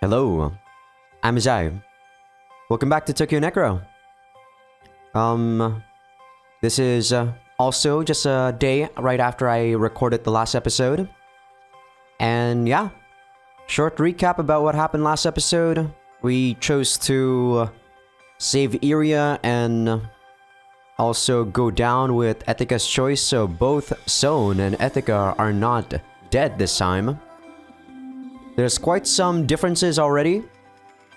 Hello, I'm Azai. Welcome back to Tokyo Necro. This is also just a day right after I recorded the last episode. And yeah, short recap about what happened last episode. We chose to save Iria and also go down with Etika's choice, so both Son and Etika are not dead this time. There's quite some differences already.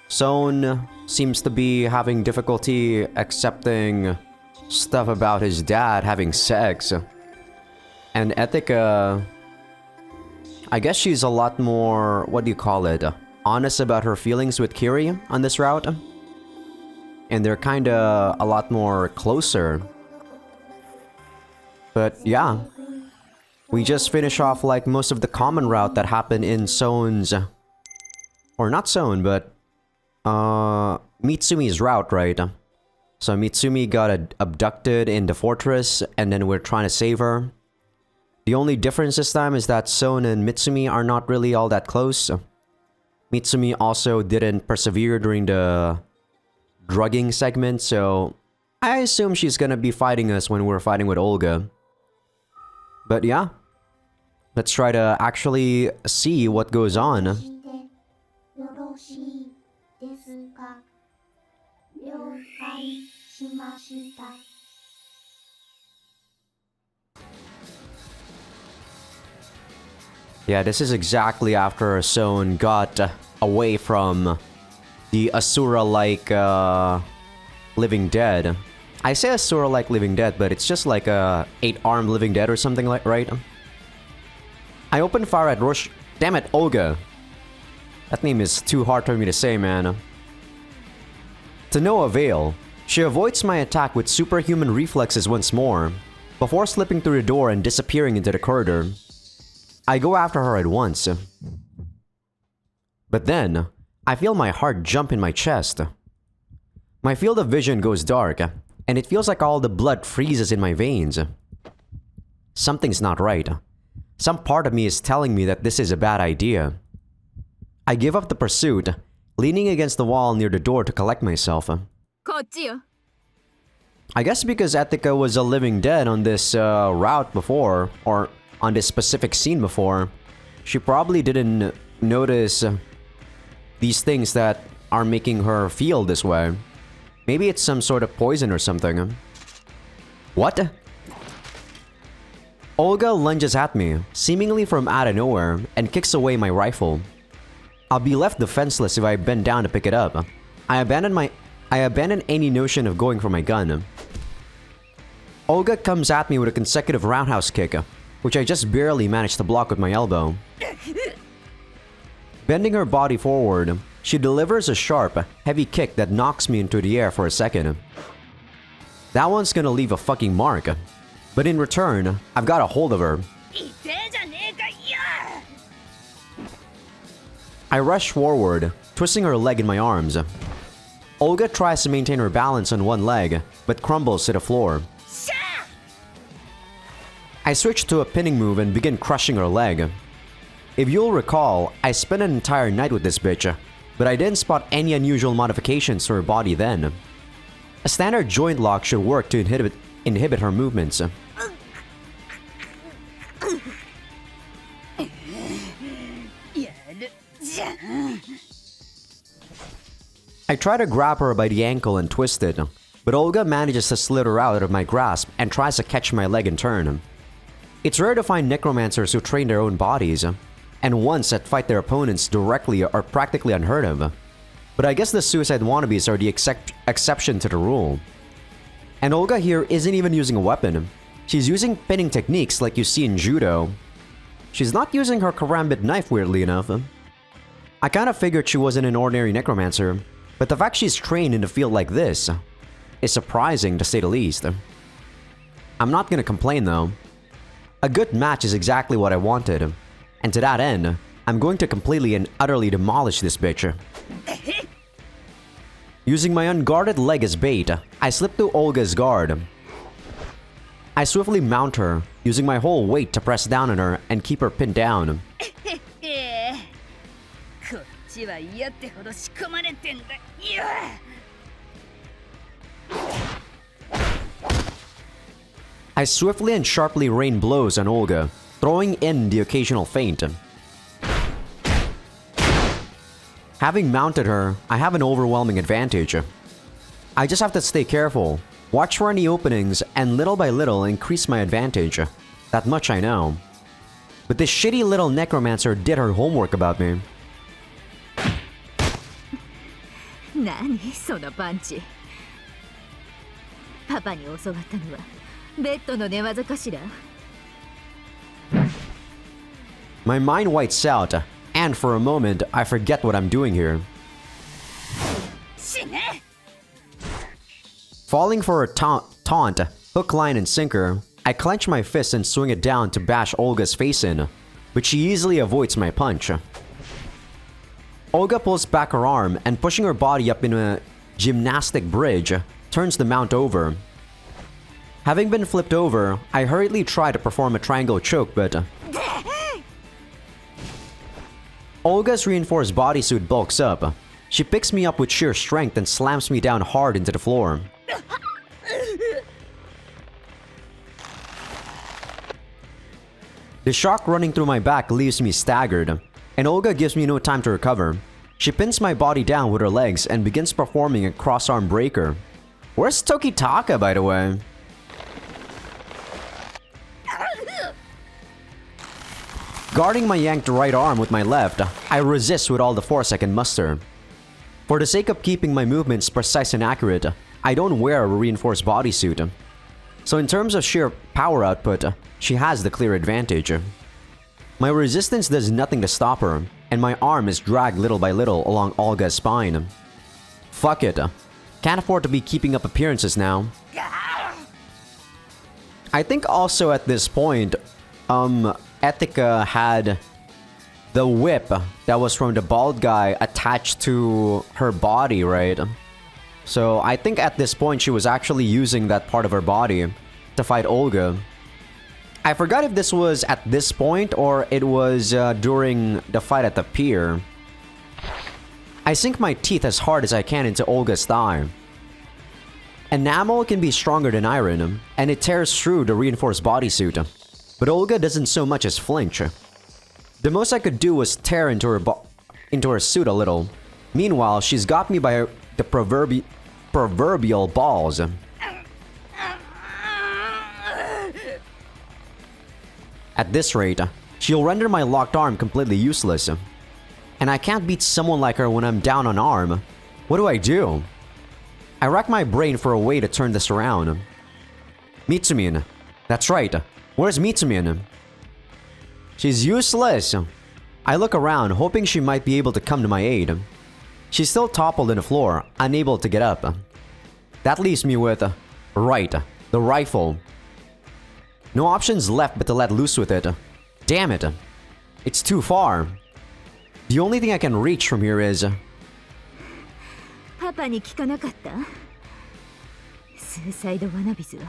Son seems to be having difficulty accepting stuff about his dad having sex. And Etika, I guess she's a lot more, what do you call it, honest about her feelings with Kiri on this route. And they're kinda a lot more closer. But yeah, we just finish off like most of the common route that happened in Son's, or not Son, but Mitsumi's route, right? So Mitsumi got abducted in the fortress, and then we're trying to save her. The only difference this time is that Son and Mitsumi are not really all that close. Mitsumi also didn't persevere during the drugging segment, so I assume she's gonna be fighting us when we're fighting with Olga. But yeah, let's try to actually see what goes on. Yeah, this is exactly after Son got away from the Asura-like living dead. I say Asura-like living dead, but it's just like a 8-armed living dead or something like, right? I opened fire at Rosh. Damn it, Olga. That name is too hard for me to say, man. To no avail. She avoids my attack with superhuman reflexes once more, before slipping through the door and disappearing into the corridor. I go after her at once. But then, I feel my heart jump in my chest. My field of vision goes dark, and it feels like all the blood freezes in my veins. Something's not right. Some part of me is telling me that this is a bad idea. I give up the pursuit, leaning against the wall near the door to collect myself. I guess because Etika was a living dead on this route before, or on this specific scene before, she probably didn't notice these things that are making her feel this way. Maybe it's some sort of poison or something. What? Olga lunges at me, seemingly from out of nowhere, and kicks away my rifle. I'll be left defenseless if I bend down to pick it up. I abandon any notion of going for my gun. Olga comes at me with a consecutive roundhouse kick, which I just barely managed to block with my elbow. Bending her body forward, she delivers a sharp, heavy kick that knocks me into the air for a second. That one's gonna leave a fucking mark. But in return, I've got a hold of her. I rush forward, twisting her leg in my arms. Olga tries to maintain her balance on one leg, but crumbles to the floor. I switch to a pinning move and begin crushing her leg. If you'll recall, I spent an entire night with this bitch, but I didn't spot any unusual modifications to her body then. A standard joint lock should work to inhibit her movements. I try to grab her by the ankle and twist it, but Olga manages to slither out of my grasp and tries to catch my leg in turn. It's rare to find necromancers who train their own bodies, and ones that fight their opponents directly are practically unheard of. But I guess the suicide wannabes are the exception to the rule. And Olga here isn't even using a weapon. She's using pinning techniques like you see in judo. She's not using her karambit knife, weirdly enough. I kinda figured she wasn't an ordinary necromancer, but the fact she's trained in a field like this is surprising to say the least. I'm not gonna complain though. A good match is exactly what I wanted, and to that end, I'm going to completely and utterly demolish this bitch. Using my unguarded leg as bait, I slip through Olga's guard. I swiftly mount her, using my whole weight to press down on her and keep her pinned down. ちは嫌ってほど仕込まれてんだよ。I swiftly and sharply rain blows on Olga, throwing in the occasional feint. Having mounted her, I have an overwhelming advantage. I just have to stay careful, watch for any openings, and little by little increase my advantage. That much I know. But this shitty little necromancer did her homework about me. 何そのパンチ。パパに教わったのはベッドの寝技かしら。My mind whites out, and for a moment, I forget what I'm doing here. 死ね。Falling for a taunt, hook, line, and sinker, I clench my fist and swing it down to bash Olga's face in, but she easily avoids my punch. Olga pulls back her arm and, pushing her body up in a gymnastic bridge, turns the mount over. Having been flipped over, I hurriedly try to perform a triangle choke, but Olga's reinforced bodysuit bulks up. She picks me up with sheer strength and slams me down hard into the floor. The shock running through my back leaves me staggered, and Olga gives me no time to recover. She pins my body down with her legs and begins performing a cross-arm breaker. Where's Tokitaka, by the way? Guarding my yanked right arm with my left, I resist with all the force I can muster. For the sake of keeping my movements precise and accurate, I don't wear a reinforced bodysuit. So in terms of sheer power output, she has the clear advantage. My resistance does nothing to stop her, and my arm is dragged little by little along Olga's spine. Fuck it. Can't afford to be keeping up appearances now. I think also at this point, Etika had the whip that was from the bald guy attached to her body, right? So I think at this point she was actually using that part of her body to fight Olga. I forgot if this was at this point or it was during the fight at the pier. I sink my teeth as hard as I can into Olga's thigh. Enamel can be stronger than iron, and it tears through the reinforced bodysuit. But Olga doesn't so much as flinch. The most I could do was tear into her suit a little. Meanwhile, she's got me by the proverbial balls. At this rate, she'll render my locked arm completely useless. And I can't beat someone like her when I'm down on arm. What do? I rack my brain for a way to turn this around. Mitsumin. That's right. Where's Mitsumin? She's useless. I look around, hoping she might be able to come to my aid. She's still toppled on the floor, unable to get up. That leaves me with, right, the rifle. No options left but to let loose with it. Damn it. It's too far. The only thing I can reach from here is... Papaに聞かなかった？スーサイドワナビズは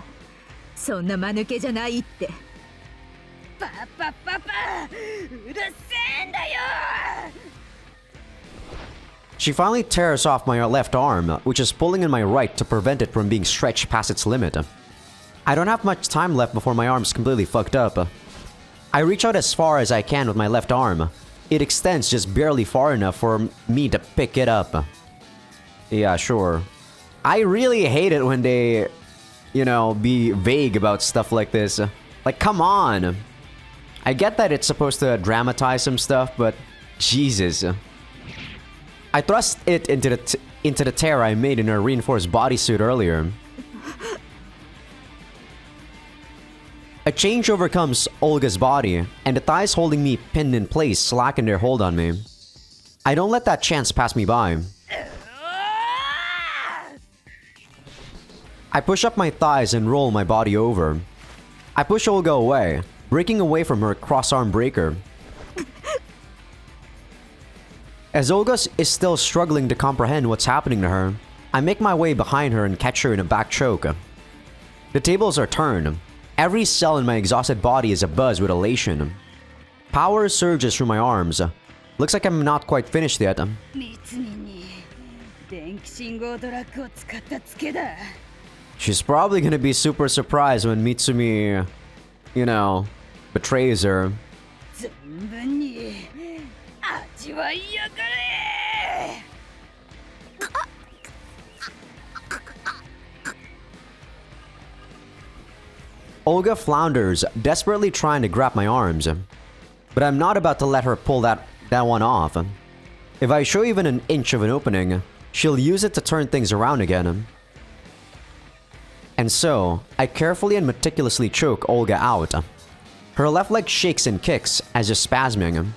そんな間抜けじゃないって。パパうるせえんだよ。She finally tears off my left arm, which is pulling in my right to prevent it from being stretched past its limit. I don't have much time left before my arm's completely fucked up. I reach out as far as I can with my left arm. It extends just barely far enough for me to pick it up. Yeah, sure. I really hate it when they, be vague about stuff like this. Like, come on. I get that it's supposed to dramatize some stuff, but Jesus. I thrust it into the tear I made in her reinforced bodysuit earlier. A change overcomes Olga's body, and the thighs holding me pinned in place slacken their hold on me. I don't let that chance pass me by. I push up my thighs and roll my body over. I push Olga away, breaking away from her cross-arm breaker. As Olga is still struggling to comprehend what's happening to her, I make my way behind her and catch her in a back choke. The tables are turned. Every cell in my exhausted body is abuzz with elation. Power surges through my arms. Looks like I'm not quite finished yet. ミツミに電気信号ドラッグを使ったツケだ。 She's probably gonna be super surprised when Mitsumi, you know, betrays her. 存分に味わいやがれ。 Olga flounders, desperately trying to grab my arms. But I'm not about to let her pull that one off. If I show even an inch of an opening, she'll use it to turn things around again. And so, I carefully and meticulously choke Olga out. Her left leg shakes and kicks, as if spasming.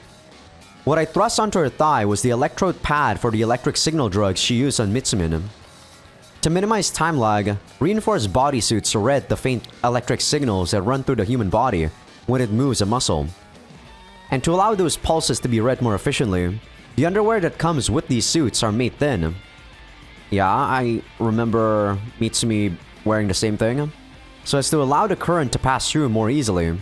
What I thrust onto her thigh was the electrode pad for the electric signal drugs she used on Mitsumin. To minimize time lag, reinforced bodysuits read the faint electric signals that run through the human body when it moves a muscle. And to allow those pulses to be read more efficiently, the underwear that comes with these suits are made thin. Yeah, I remember Mitsumi wearing the same thing, so as to allow the current to pass through more easily.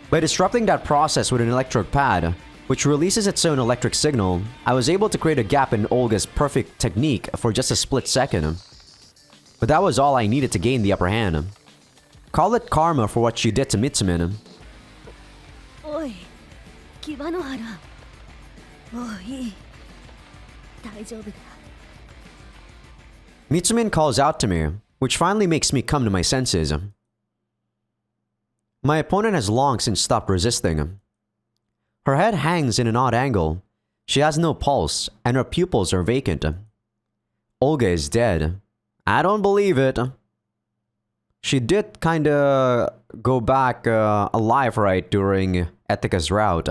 By disrupting that process with an electrode pad, which releases its own electric signal, I was able to create a gap in Olga's perfect technique for just a split second. But that was all I needed to gain the upper hand. Call it karma for what she did to Mitsumin. おい、キバノハラ。もういい。大丈夫だ。 Mitsumin calls out to me, which finally makes me come to my senses. My opponent has long since stopped resisting. Her head hangs in an odd angle. She has no pulse, and her pupils are vacant. Olga is dead. I don't believe it. She did kinda go back alive, right, during Etika's route.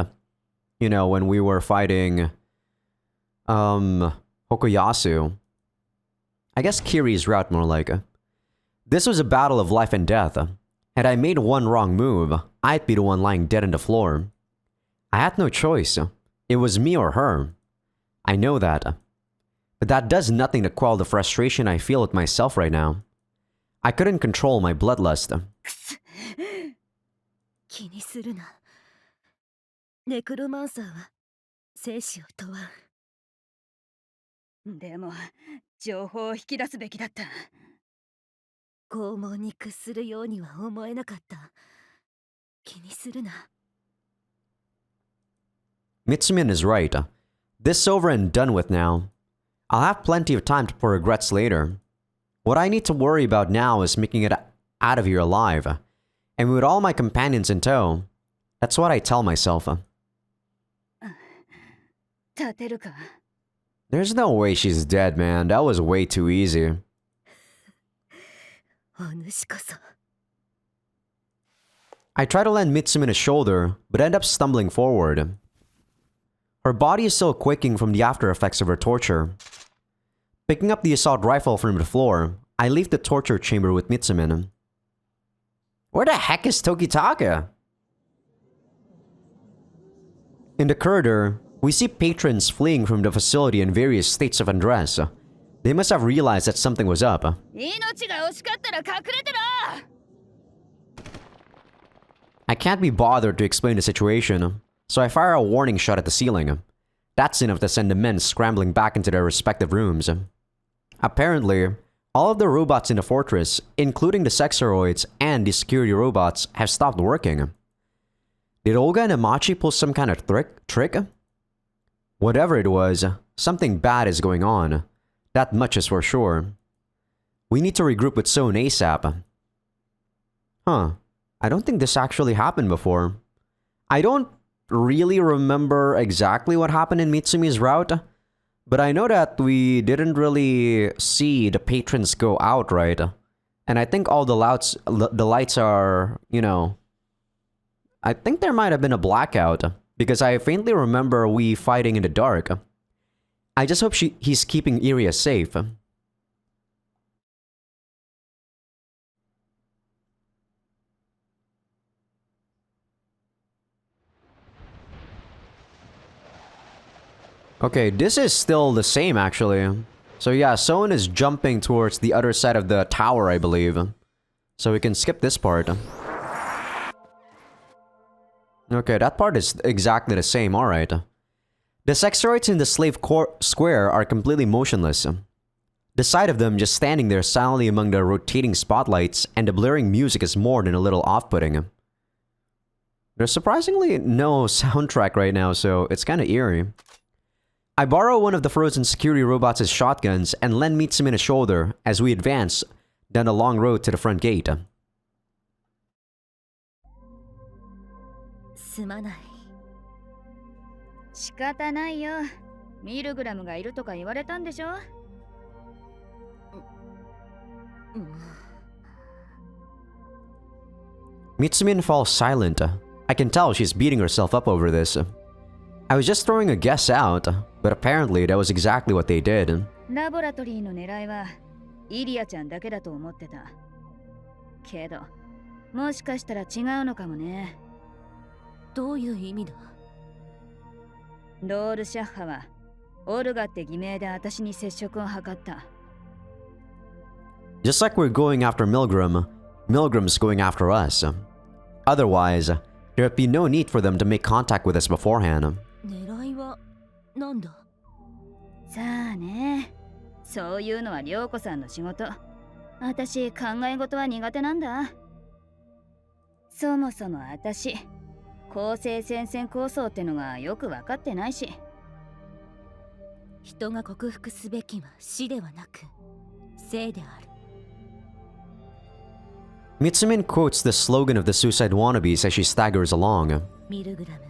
You know, when we were fighting Hokuyasu. I guess Kiri's route more like. This was a battle of life and death. Had I made one wrong move, I'd be the one lying dead on the floor. I had no choice. It was me or her. I know that. But that does nothing to quell the frustration I feel with myself right now. I couldn't control my bloodlust. 気にするな。ネクロマンサーは生死を問わん。でも、情報を引き出すべきだった。拷問に屈するようには思えなかった。気にするな。 Mitsumin is right. This over and done with now. I'll have plenty of time for regrets later. What I need to worry about now is making it out of here alive. And with all my companions in tow, that's what I tell myself. 立てるか？ There's no way she's dead, man. That was way too easy. お主こそ。 I try to lend Mitsumin a shoulder, but end up stumbling forward. Her body is still quaking from the after effects of her torture. Picking up the assault rifle from the floor, I leave the torture chamber with Mitsumin. Where the heck is Tokitaka? In the corridor, we see patrons fleeing from the facility in various states of undress. They must have realized that something was up. 命が惜しかったら隠れてろ！ I can't be bothered to explain the situation, so I fire a warning shot at the ceiling. That's enough to send the men scrambling back into their respective rooms. Apparently, all of the robots in the fortress, including the sexoroids and the security robots, have stopped working. Did Olga and Amachi pull some kind of trick? Whatever it was, something bad is going on. That much is for sure. We need to regroup with Sohn ASAP. Huh. I don't think this actually happened before. I don't really remember exactly what happened in Mitsumi's route, but I know that we didn't really see the patrons go out, right? And I think all the lights are, you know... I think there might have been a blackout, because I faintly remember we fighting in the dark. I just hope he's keeping Iria safe. Okay, this is still the same actually. So yeah, Sohn is jumping towards the other side of the tower, I believe. So we can skip this part. Okay, that part is exactly the same, alright. The sexroids in the square are completely motionless. The sight of them just standing there silently among the rotating spotlights and the blaring music is more than a little off-putting. There's surprisingly no soundtrack right now, so it's kinda eerie. I borrow one of the frozen security robots' shotguns and lend Mitsumin a shoulder as we advance down the long road to the front gate. すまない。仕方ないよ。ミルグラムがいるとか言われたんでしょ。Mitsumin falls silent. I can tell she's beating herself up over this. I was just throwing a guess out, but apparently that was exactly what they did. ラボラトリーの狙いはイリアちゃんだけだと思ってた。けど、もしかしたら違うのかもね。どういう意味だ？ロールシャッハはオルガって偽名で私に接触を図った。Just like we're going after Milgram, Milgram's going after us. Otherwise, there'd be no need for them to make contact with us beforehand. 狙いは何だ？さあね。そういうのは涼子さんの仕事。私考え事は苦手なんだ。そもそも私、公正戦線構想ってのがよく分かってないし。人が克服すべきは死ではなく生である。Mitsumin quotes the slogan of the suicide wannabes as she staggers along. ミルグラムは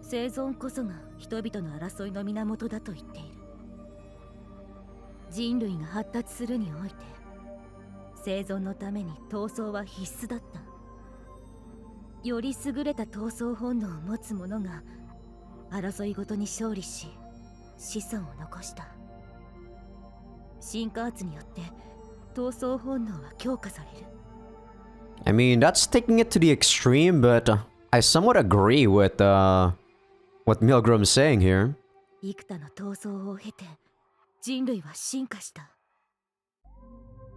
生存こそが人々の争いの源だと言っている。人類が発達するにおいて生存のために闘争は必須だった。より優れた闘争本能を持つ者が争いごとに勝利し子孫を残した。進化圧によって闘争本能は強化される。I mean, that's taking it to the extreme, but I somewhat agree with what Milgram's saying here. 幾多の闘争を経て人類は進化した。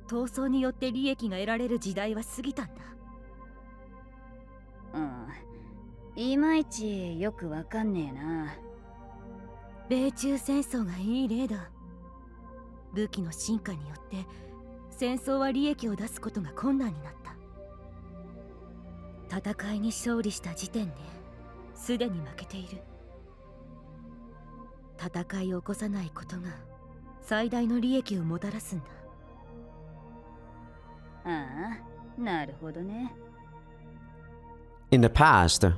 闘争によって利益が得られる時代は過ぎたんだ。いまいちよくわかんねえな。米中戦争がいい例だ。武器の進化によって戦争は利益を出すことが困難になった。戦いに勝利した時点ですでに負けている。戦いを起こさないことが最大の利益をもたらすんだ。ああ、なるほどね。In the past,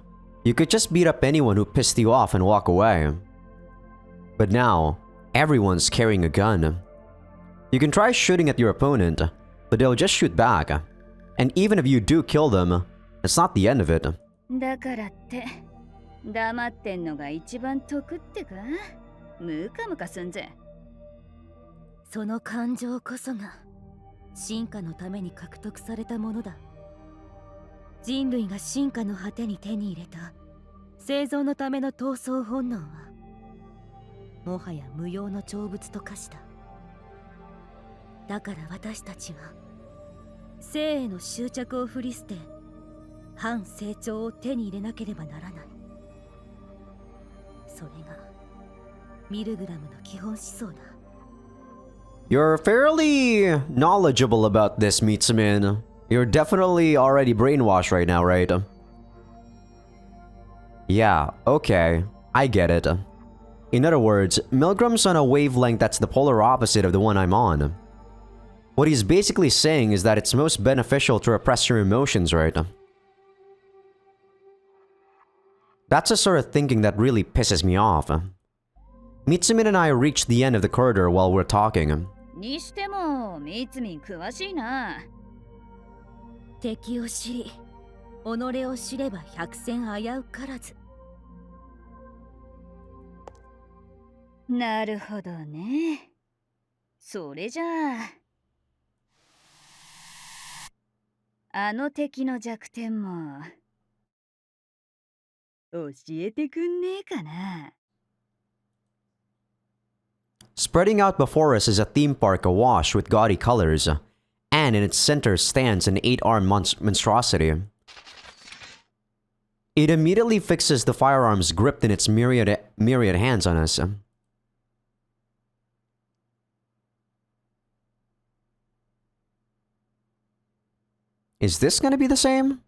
you could just beat up anyone who pissed you off and walk away. But now, everyone's carrying a gun. You can try shooting at your opponent, but they'll just shoot back. And even if you do kill them, it's not the end of it. だからって黙ってんのが一番得ってか？ムカムカすんぜ。その感情こそが進化のために獲得されたものだ。人類が進化の果てに手に入れた生存のための闘争本能はもはや無用の長物と化した。だから私たちは生への執着を振り捨て反成長を手に入れなければならない。それがミルグラムの基本思想だ。You're fairly knowledgeable about this, Mitsumin. You're definitely already brainwashed right now, right? Yeah, okay. I get it. In other words, Milgram's on a wavelength that's the polar opposite of the one I'm on. What he's basically saying is that it's most beneficial to repress your emotions, right? That's the sort of thinking that really pisses me off. Mitsumin and I reach the end of the corridor while we're talking. にしてもミツミン詳しいな。敵を知り、己を知れば百戦危うからず。なるほどね。それじゃあ、あの敵の弱点も教えてくんねえかな。Spreading out before us is a theme park awash with gaudy colors, and in its center stands an 8-armed monstrosity. It immediately fixes the firearms gripped in its myriad hands on us. Is this gonna be the same?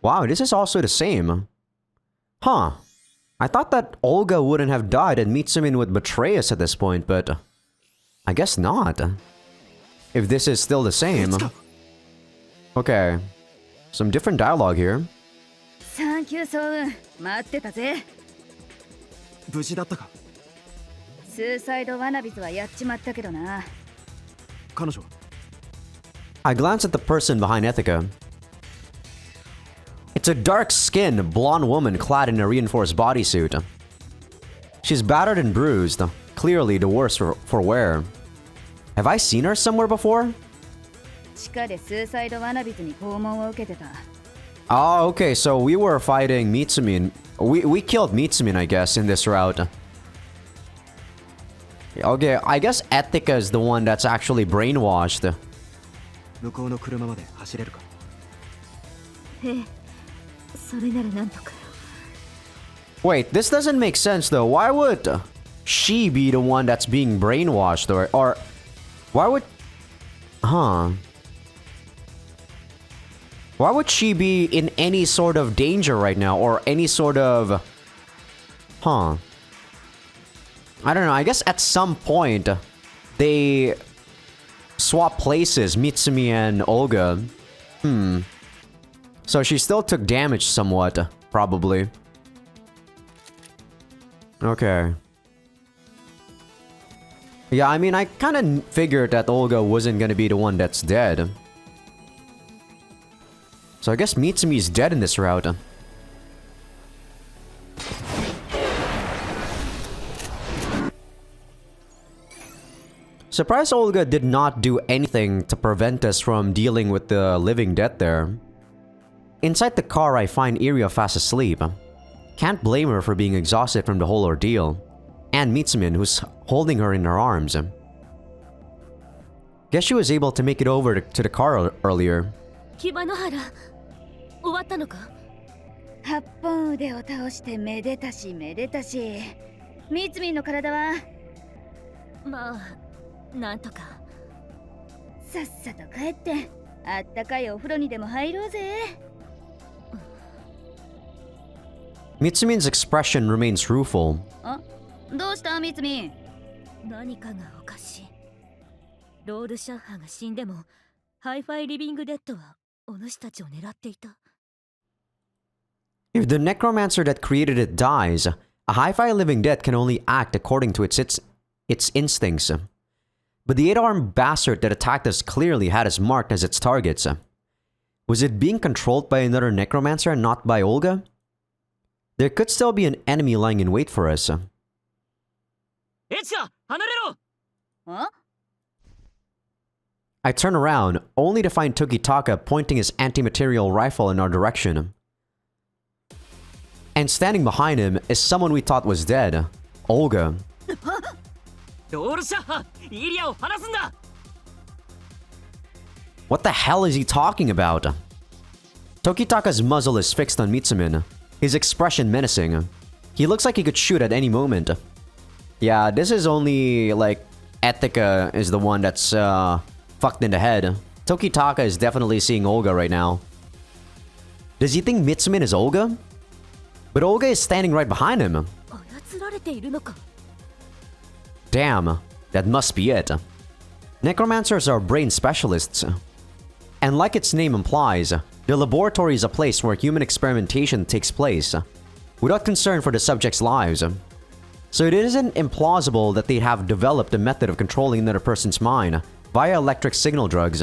Wow, this is also the same. Huh. I thought that Olga wouldn't have died and Mitsumin would betray us at this point, but I guess not. If this is still the same. Okay. Some different dialogue here. Thank you, so 待ってたぜ。無事だったか。スーサイドワナビズはやっちまったけどな。彼女は I glance at the person behind Ethica. It's a dark-skinned, blonde woman clad in a reinforced bodysuit. She's battered and bruised, clearly the worse for wear. Have I seen her somewhere before? 地下でスーサイドワナビズに拷問を受けてた。Oh, okay, so we were fighting Mitsumin. We killed Mitsumin, I guess, in this route. Okay, I guess Ethica is the one that's actually brainwashed. 向こうの車まで走れるか。ええ、それならなんとか。Wait, this doesn't make sense though. Why would she be the one that's being brainwashed, or why would... Huh. Why would she be in any sort of danger right now, or any sort of... Huh. I don't know, I guess at some point, they swap places, Mitsumi and Olga. So she still took damage somewhat, probably. Okay. Yeah, I mean, I kind of figured that Olga wasn't gonna be the one that's dead. So I guess Mitsumi's dead in this route. Surprised Olga did not do anything to prevent us from dealing with the living dead there. Inside the car, I find Iria fast asleep. Can't blame her for being exhausted from the whole ordeal. And Mitsumin, who's holding her in her arms. Guess she was able to make it over to the car earlier. 牙の原、終わったのか？八本腕を倒してめでたしめでたし。ミツミンの体はまあ、なんとか。さっさと帰って、あったかいお風呂にでも入ろうぜ。Mitsumin's expression remains rueful. あ、どうしたミツミン？何かがおかしい。ロールシャッハが死んでも、ハイファイリビングデッドはお主たちを狙っていた。If the necromancer that created it dies, a hi-fi living dead can only act according to its instincts. But the 8-armed bastard that attacked us clearly had us marked as its targets. Was it being controlled by another necromancer and not by Olga? There could still be an enemy lying in wait for us. Huh? I turn around, only to find Tokitaka pointing his anti-material rifle in our direction. And standing behind him is someone we thought was dead, Olga. What the hell is he talking about? Tokitaka's muzzle is fixed on Mitsumin, his expression menacing. He looks like he could shoot at any moment. Yeah, this is only, like, Ethica is the one that's, fucked in the head. Tokitaka is definitely seeing Olga right now. Does he think Mitsumin is Olga? But Olga is standing right behind him. Damn, that must be it. Necromancers are brain specialists. And like its name implies, the laboratory is a place where human experimentation takes place, without concern for the subjects' lives. So it isn't implausible that they'd have developed a method of controlling another person's mind via electric signal drugs.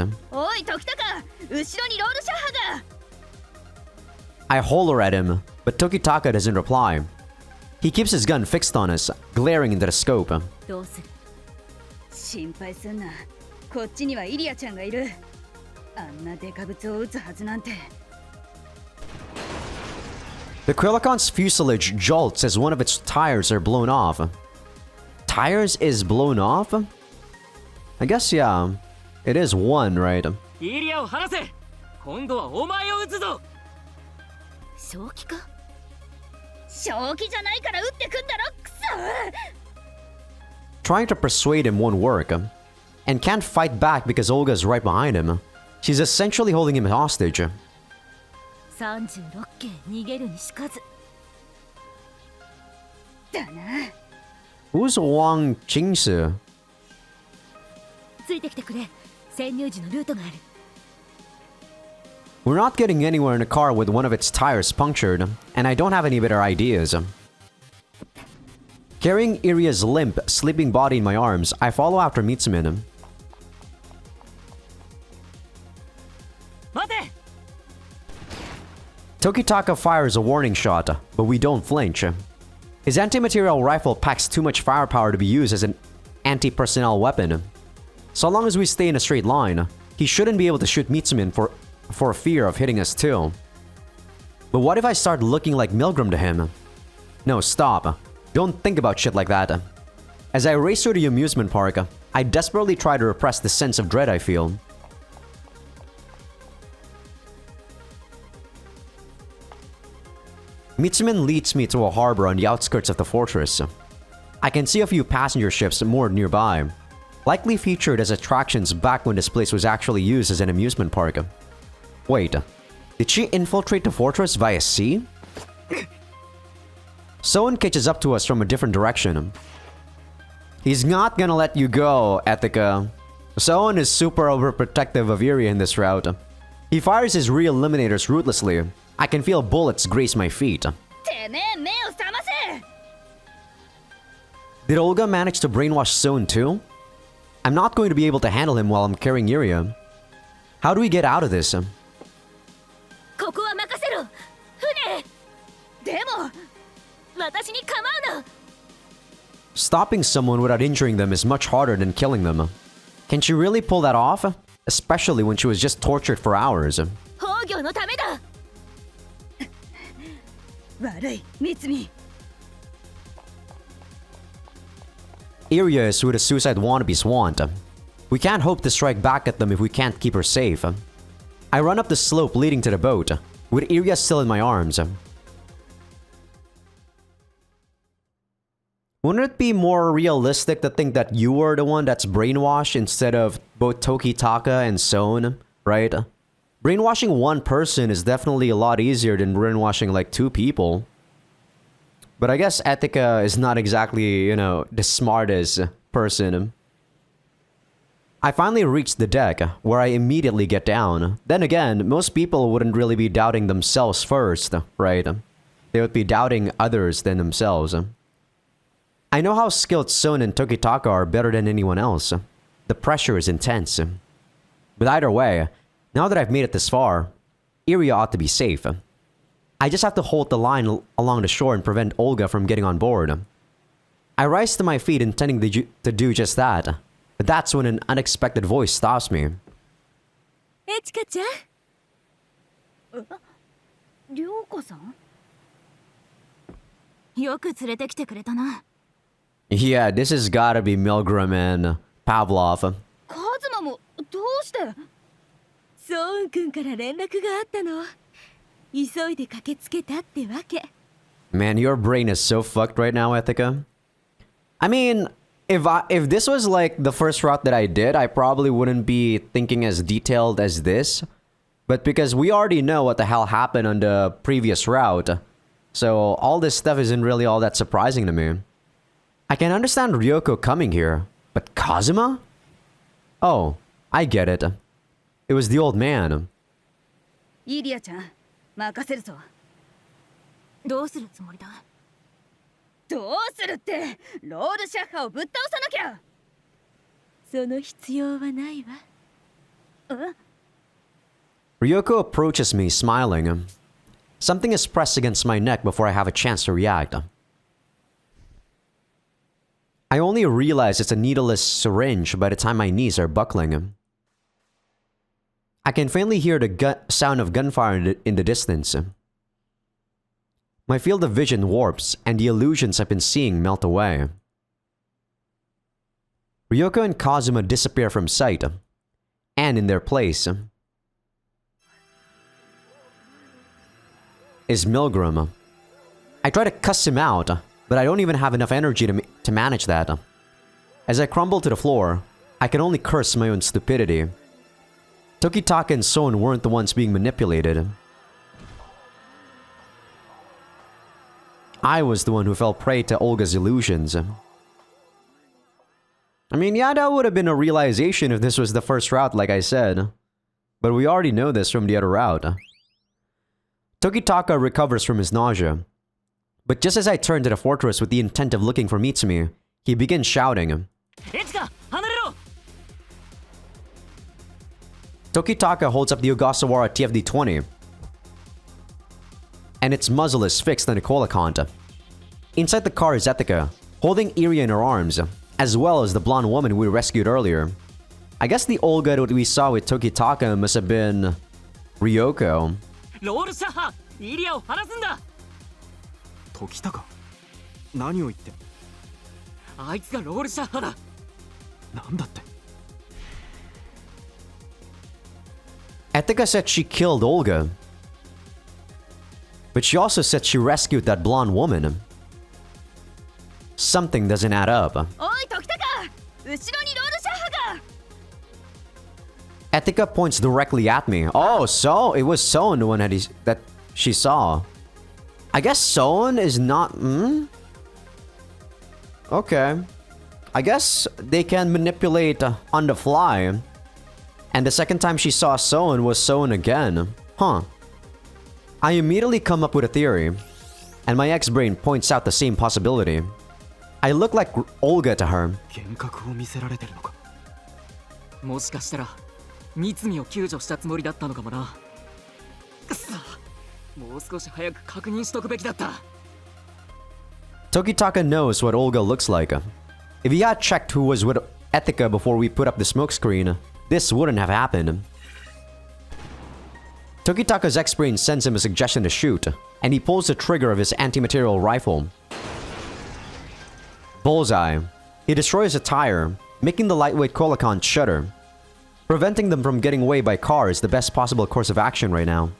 I holler at him, but Tokitaka doesn't reply. He keeps his gun fixed on us, glaring into the scope. The Krilikon's fuselage jolts as one of its tires are blown off. Tires is blown off? I guess, yeah. It is one, right? 正気か？正気じゃないから撃ってくんだろ、くそ！ Trying to persuade him won't work, and can't fight back because Olga's right behind him. She's essentially holding him hostage. 36件逃げるにしかずだな。 Who's Wang Qingsu? ついてきてくれ。潜入時のルートがある。 We're not getting anywhere in a car with one of its tires punctured, and I don't have any better ideas. Carrying Iria's limp, sleeping body in my arms, I follow after Mitsumin. 待て！ Tokitaka fires a warning shot, but we don't flinch. His anti-material rifle packs too much firepower to be used as an anti-personnel weapon. So long as we stay in a straight line, he shouldn't be able to shoot Mitsumin for fear of hitting us too. But what if I start looking like Milgram to him? No, stop. Don't think about shit like that. As I race through the amusement park, I desperately try to repress the sense of dread I feel. Mitsumin leads me to a harbor on the outskirts of the fortress. I can see a few passenger ships moored nearby, likely featured as attractions back when this place was actually used as an amusement park. Wait, did she infiltrate the fortress via sea? Someone catches up to us from a different direction. He's not gonna let you go, Ethica. Someone is super overprotective of Iria in this route. He fires his re-eliminators ruthlessly. I can feel bullets graze my feet. Did Olga manage to brainwash Sohn too? I'm not going to be able to handle him while I'm carrying Iria. How do we get out of this? Stopping someone without injuring them is much harder than killing them. Can she really pull that off? Especially when she was just tortured for hours. Iria is who the suicide wannabes want. We can't hope to strike back at them if we can't keep her safe. I run up the slope leading to the boat, with Iria still in my arms. Wouldn't it be more realistic to think that you were the one that's brainwashed instead of both Tokitaka and Sohn, right? Brainwashing one person is definitely a lot easier than brainwashing like two people. But I guess Ethica is not exactly, you know, the smartest person. I finally reach the deck, where I immediately get down. Then again, most people wouldn't really be doubting themselves first, right? They would be doubting others than themselves. I know how skilled Sohn and Tokitaka are better than anyone else. The pressure is intense. But either way, now that I've made it this far, Iria ought to be safe. I just have to hold the line along the shore and prevent Olga from getting on board. I rise to my feet intending to do just that, but that's when an unexpected voice stops me. Echika-chan? Ryoko-san? よく連れてきてくれたな。 Yeah, this has gotta be Milgram and Pavlov. カズマもどうして？ソーン君から連絡があったの。急いで駆けつけたってわけ。 Man, your brain is so fucked right now, Ethica. I mean, if this was like the first route that I did, I probably wouldn't be thinking as detailed as this. But because we already know what the hell happened on the previous route, so all this stuff isn't really all that surprising to me. I can understand Ryoko coming here, but Kazuma? Oh, I get it. It was the old man. Iria-chan, 任せるぞ。どうするつもりだ？どうするって、ロードシャッハをぶっ倒さなきゃ。その必要はないわ。Ryoko approaches me, smiling. Something is pressed against my neck before I have a chance to react. I only realize it's a needleless syringe by the time my knees are buckling. I can faintly hear the sound of gunfire in the distance. My field of vision warps, and the illusions I've been seeing melt away. Ryoko and Kazuma disappear from sight, and in their place... is Milgram. I try to cuss him out, but I don't even have enough energy to manage that. As I crumble to the floor, I can only curse my own stupidity. Tokitaka and Son weren't the ones being manipulated. I was the one who fell prey to Olga's illusions. I mean, yeah, that would have been a realization if this was the first route, like I said. But we already know this from the other route. Tokitaka recovers from his nausea. But just as I turn to the fortress with the intent of looking for Mitsumi, he begins shouting. Tokitaka holds up the Ogasawara TFD-20. And its muzzle is fixed on a Colacant. Inside the car is Etika, holding Iria in her arms, as well as the blonde woman we rescued earlier. I guess the Olga that we saw with Tokitaka must have been Ryoko. 時高何を言って。あいつがロールシャッハだ。なんだって。 Etika said she killed Olga. But she also said she rescued that blonde woman. Something doesn't add up. Etika points directly at me. Oh, so it was Son the one that she saw. I guess Son is not... Okay. I guess they can manipulate on the fly. And the second time she saw Son was Son again. Huh. I immediately come up with a theory. And my ex-brain points out the same possibility. I look like Olga to her. 幻覚を見せられてるのか。もしかしたら三海を救助したつもりだったのかもな。くそ、もう少し早く確認しとくべきだった。Tokitaka knows what Olga looks like. If he had checked who was with Etika before we put up the smokescreen, this wouldn't have happened. Tokitaka's ex-brain sends him a suggestion to shoot, and he pulls the trigger of his anti-material rifle. Bullseye. He destroys a tire, making the lightweight Colacant shudder. Preventing them from getting away by car is the best possible course of action right now.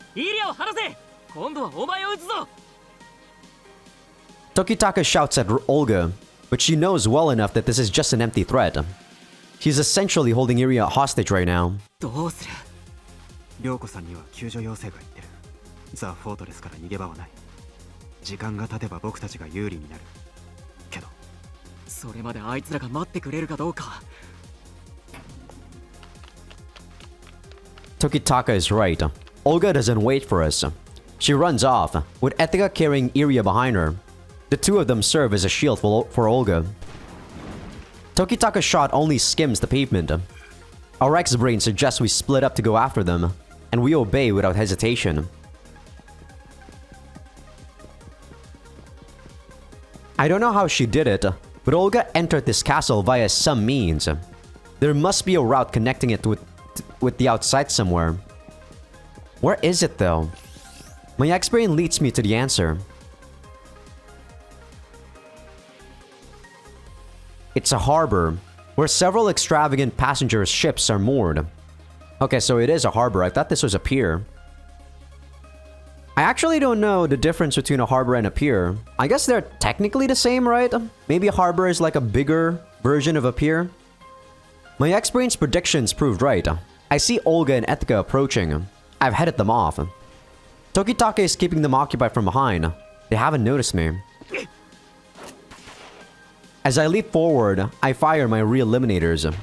Tokitaka shouts at Olga, but she knows well enough that this is just an empty threat. She's essentially holding Iria hostage right now. 涼子さんには救助要請が言ってる。ザ・フォートレスから逃げ場はない。時間が経てば僕たちが有利になる。けど、それまであいつらが待ってくれるかどうか。Tokitaka is right. Olga doesn't wait for us. She runs off, with Etika carrying Iria behind her. The two of them serve as a shield for Olga. Tokitaka's shot only skims the pavement. Our ex-brain suggests we split up to go after them, and we obey without hesitation. I don't know how she did it, but Olga entered this castle via some means. There must be a route connecting it with the outside somewhere. Where is it though? My ex-brain leads me to the answer. It's a harbor, where several extravagant passenger ships are moored. Okay, so it is a harbor. I thought this was a pier. I actually don't know the difference between a harbor and a pier. I guess they're technically the same, right? Maybe a harbor is like a bigger version of a pier. My ex-brain's predictions proved right. I see Olga and Etika approaching. I've headed them off. Tokitaka is keeping them occupied from behind. They haven't noticed me. As I leap forward, I fire my re-eliminators.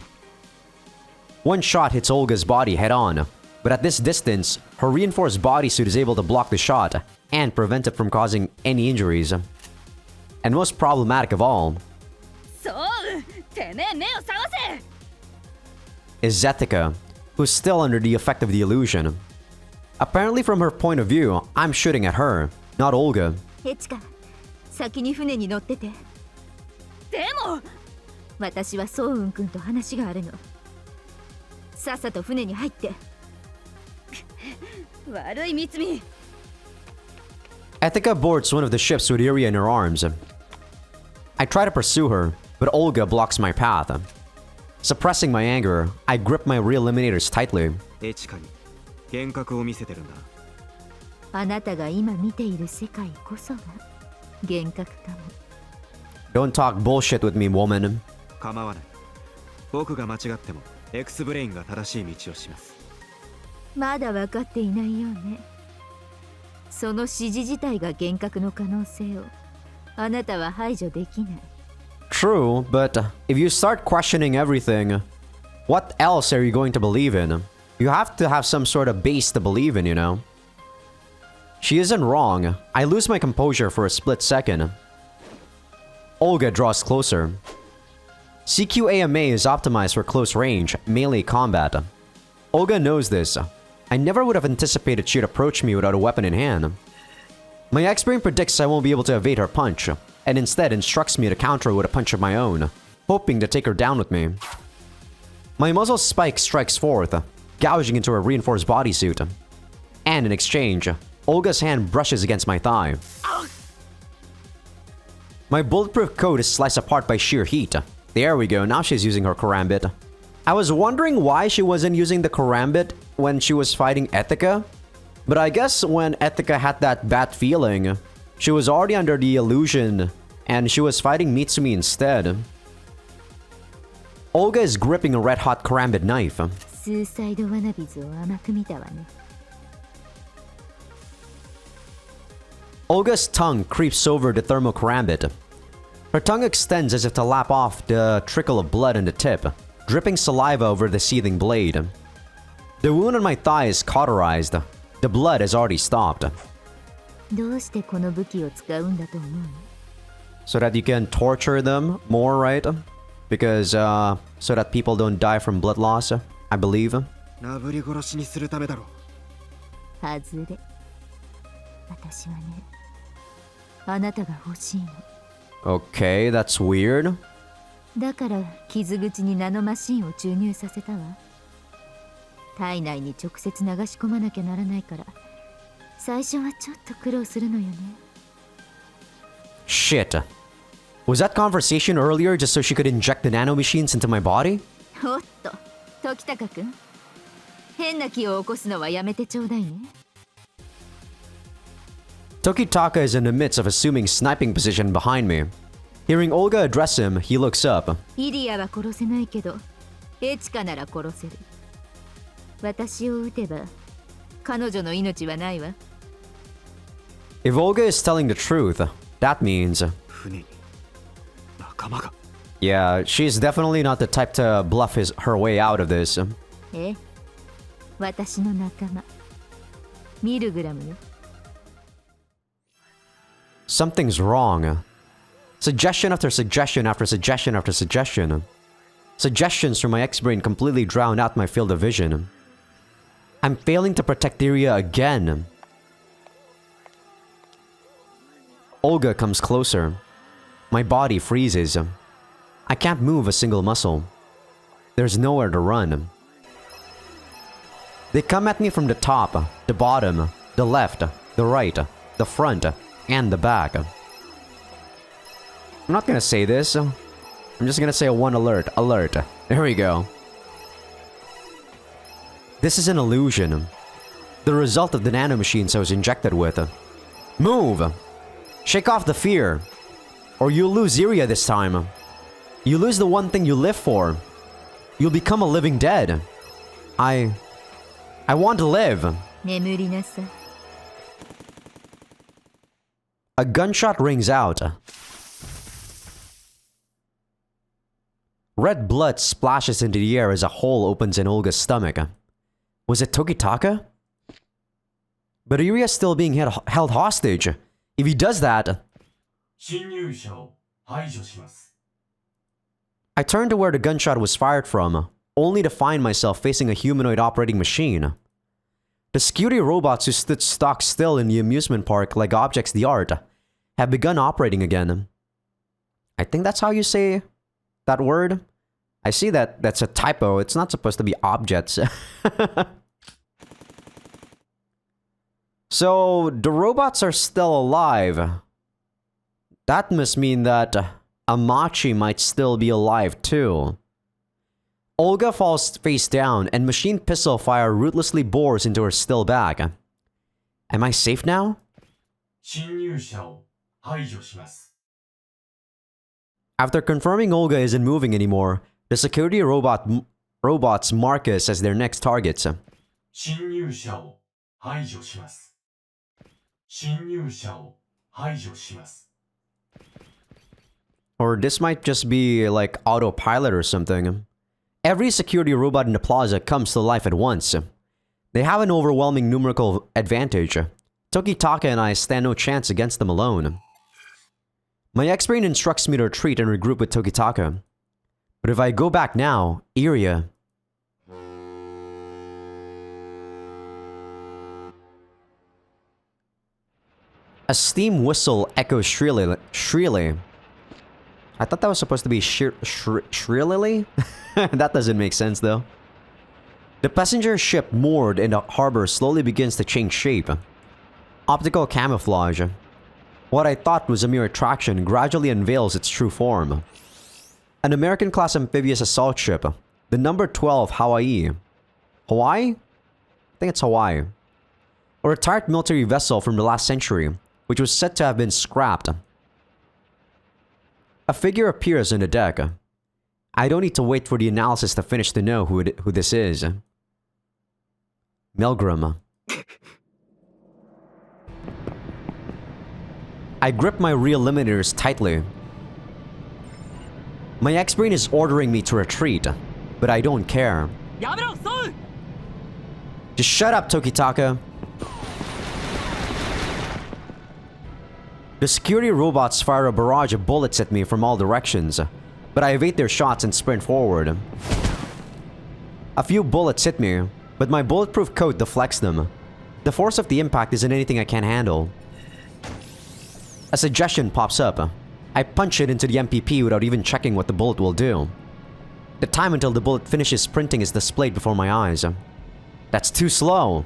One shot hits Olga's body head-on, but at this distance, her reinforced bodysuit is able to block the shot and prevent it from causing any injuries. And most problematic of all is Etika, who's still under the effect of the illusion. Apparently from her point of view, I'm shooting at her, not Olga. 先に船に乗ってて。でも私はソウウン君と話があるの。さっさと船に入って。悪い三海。Etika boards one of the ships with Iria in her arms. I try to pursue her, but Olga blocks my path. Suppressing my anger, I grip my re-eliminators tightly. エチカに幻覚を見せてるんだ。あなたが今見ている世界こそが幻覚かも。 Don't talk bullshit with me, woman. 構わない。僕が間違っても X ブレインが正しい道をします。まだ分かっていないようね。その指示自体が幻覚の可能性をあなたは排除できない。 True, but if you start questioning everything, what else are you going to believe in? You have to have some sort of base to believe in, you know? She isn't wrong. I lose my composure for a split second. Olga draws closer. CQAMA is optimized for close range, melee combat. Olga knows this. I never would have anticipated she'd approach me without a weapon in hand. My ex-brain predicts I won't be able to evade her punch, and instead instructs me to counter with a punch of my own, hoping to take her down with me. My muzzle spike strikes forth, gouging into her reinforced bodysuit. And in exchange, Olga's hand brushes against my thigh. My bulletproof coat is sliced apart by sheer heat. There we go, now she's using her karambit. I was wondering why she wasn't using the karambit when she was fighting Ethica, but I guess when Ethica had that bad feeling, she was already under the illusion and she was fighting Mitsumi instead. Olga is gripping a red-hot karambit knife. スーサイドワナビズを甘く見たわね。 Olga's tongue creeps over the thermal karambit. Her tongue extends as if to lap off the trickle of blood on the tip, dripping saliva over the seething blade. The wound on my thigh is cauterized. The blood has already stopped. どうしてこの武器を使うんだと思う？ So that you can torture them more, right? Because, so that people don't die from blood loss, I believe. なぶり殺しにするためだろう。外れ。私はね、あなたが欲しいの。 Okay, that's weird. だから傷口にナノマシンを注入させたわ。体内に直接流し込まなきゃならないから、最初はちょっと苦労するのよね。 Shit. Was that conversation earlier just so she could inject the nanomachines into my body? おっと、時高くん、変な気を起こすのはやめてちょうだいね。 Tokitaka is in the midst of assuming sniping position behind me. Hearing Olga address him, he looks up. イリアは殺せないけど、エチカなら殺せる。私を撃てば、彼女の命はないわ。 If Olga is telling the truth, that means... 船に仲間が。Yeah, she's definitely not the type to bluff her way out of this. え、私の仲間、ミルグラムよ。 Something's wrong. Suggestion after suggestion after suggestion after suggestion. Suggestions from my ex-brain completely drown out my field of vision. I'm failing to protect Iria again. Olga comes closer. My body freezes. I can't move a single muscle. There's nowhere to run. They come at me from the top, the bottom, the left, the right, the front, and the back. I'm not gonna say this. I'm just gonna say one alert. Alert. There we go. This is an illusion. The result of the nanomachines I was injected with. Move! Shake off the fear. Or you'll lose Iria this time. You lose the one thing you live for. You'll become a living dead. I want to live. 眠りなさい。 A gunshot rings out. Red blood splashes into the air as a hole opens in Olga's stomach. Was it Tokitaka? But Iria's still being held hostage. If he does that... 侵入者を排除します。 I turned to where the gunshot was fired from, only to find myself facing a humanoid operating machine. The security robots who stood stock still in the amusement park like objects the art have begun operating again. I think that's how you say that word. I see that that's a typo. It's not supposed to be objects. So, the robots are still alive. That must mean that Amachi might still be alive too. Olga falls face down and machine pistol fire ruthlessly bores into her still back. Am I safe now? 侵入者を排除します。 After confirming Olga isn't moving anymore, the security robots mark us as their next targets. 侵入者を排除します。侵入者を排除します。 Or this might just be like autopilot or something. Every security robot in the plaza comes to life at once. They have an overwhelming numerical advantage. Tokitaka and I stand no chance against them alone. My ex-brain instructs me to retreat and regroup with Tokitaka. But if I go back now, Iria... A steam whistle echoes shrilly. I thought that was supposed to be shrilly? That doesn't make sense though. The passenger ship moored in the harbor slowly begins to change shape. Optical camouflage. What I thought was a mere attraction gradually unveils its true form. An American-class amphibious assault ship, the number 12 Hawaii. Hawaii? I think it's Hawaii. A retired military vessel from the last century, which was said to have been scrapped. A figure appears on the deck. I don't need to wait for the analysis to finish to know who this is. Milgram. I grip my real limiters tightly. My ex-brain is ordering me to retreat, but I don't care. Just shut up, Tokitaka. The security robots fire a barrage of bullets at me from all directions, but I evade their shots and sprint forward. A few bullets hit me, but my bulletproof coat deflects them. The force of the impact isn't anything I can't handle. A suggestion pops up. I punch it into the MPP without even checking what the bullet will do. The time until the bullet finishes sprinting is displayed before my eyes. That's too slow.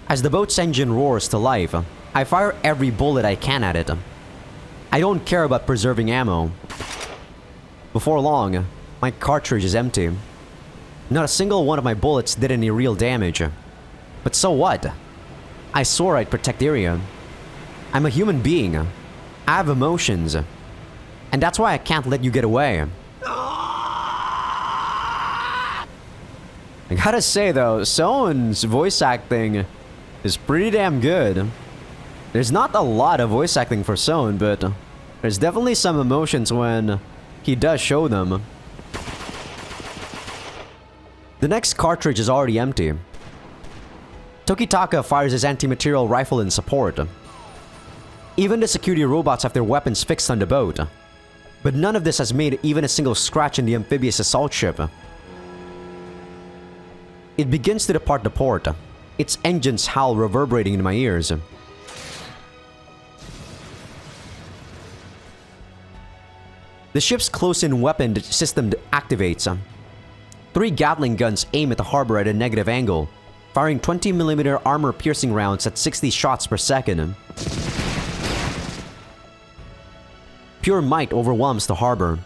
As the boat's engine roars to life, I fire every bullet I can at it. I don't care about preserving ammo. Before long, my cartridge is empty. Not a single one of my bullets did any real damage. But so what? I swore I'd protect Iria. I'm a human being. I have emotions. And that's why I can't let you get away. I gotta say though, Sone's voice acting is pretty damn good. There's not a lot of voice acting for Sone, but there's definitely some emotions when he does show them. The next cartridge is already empty. Tokitaka fires his anti-material rifle in support. Even the security robots have their weapons fixed on the boat. But none of this has made even a single scratch in the amphibious assault ship. It begins to depart the port, its engines howl reverberating in my ears. The ship's close-in weapon system activates. 3 Gatling guns aim at the harbor at a negative angle, firing 20mm armor-piercing rounds at 60 shots per second. Pure might overwhelms the harbor.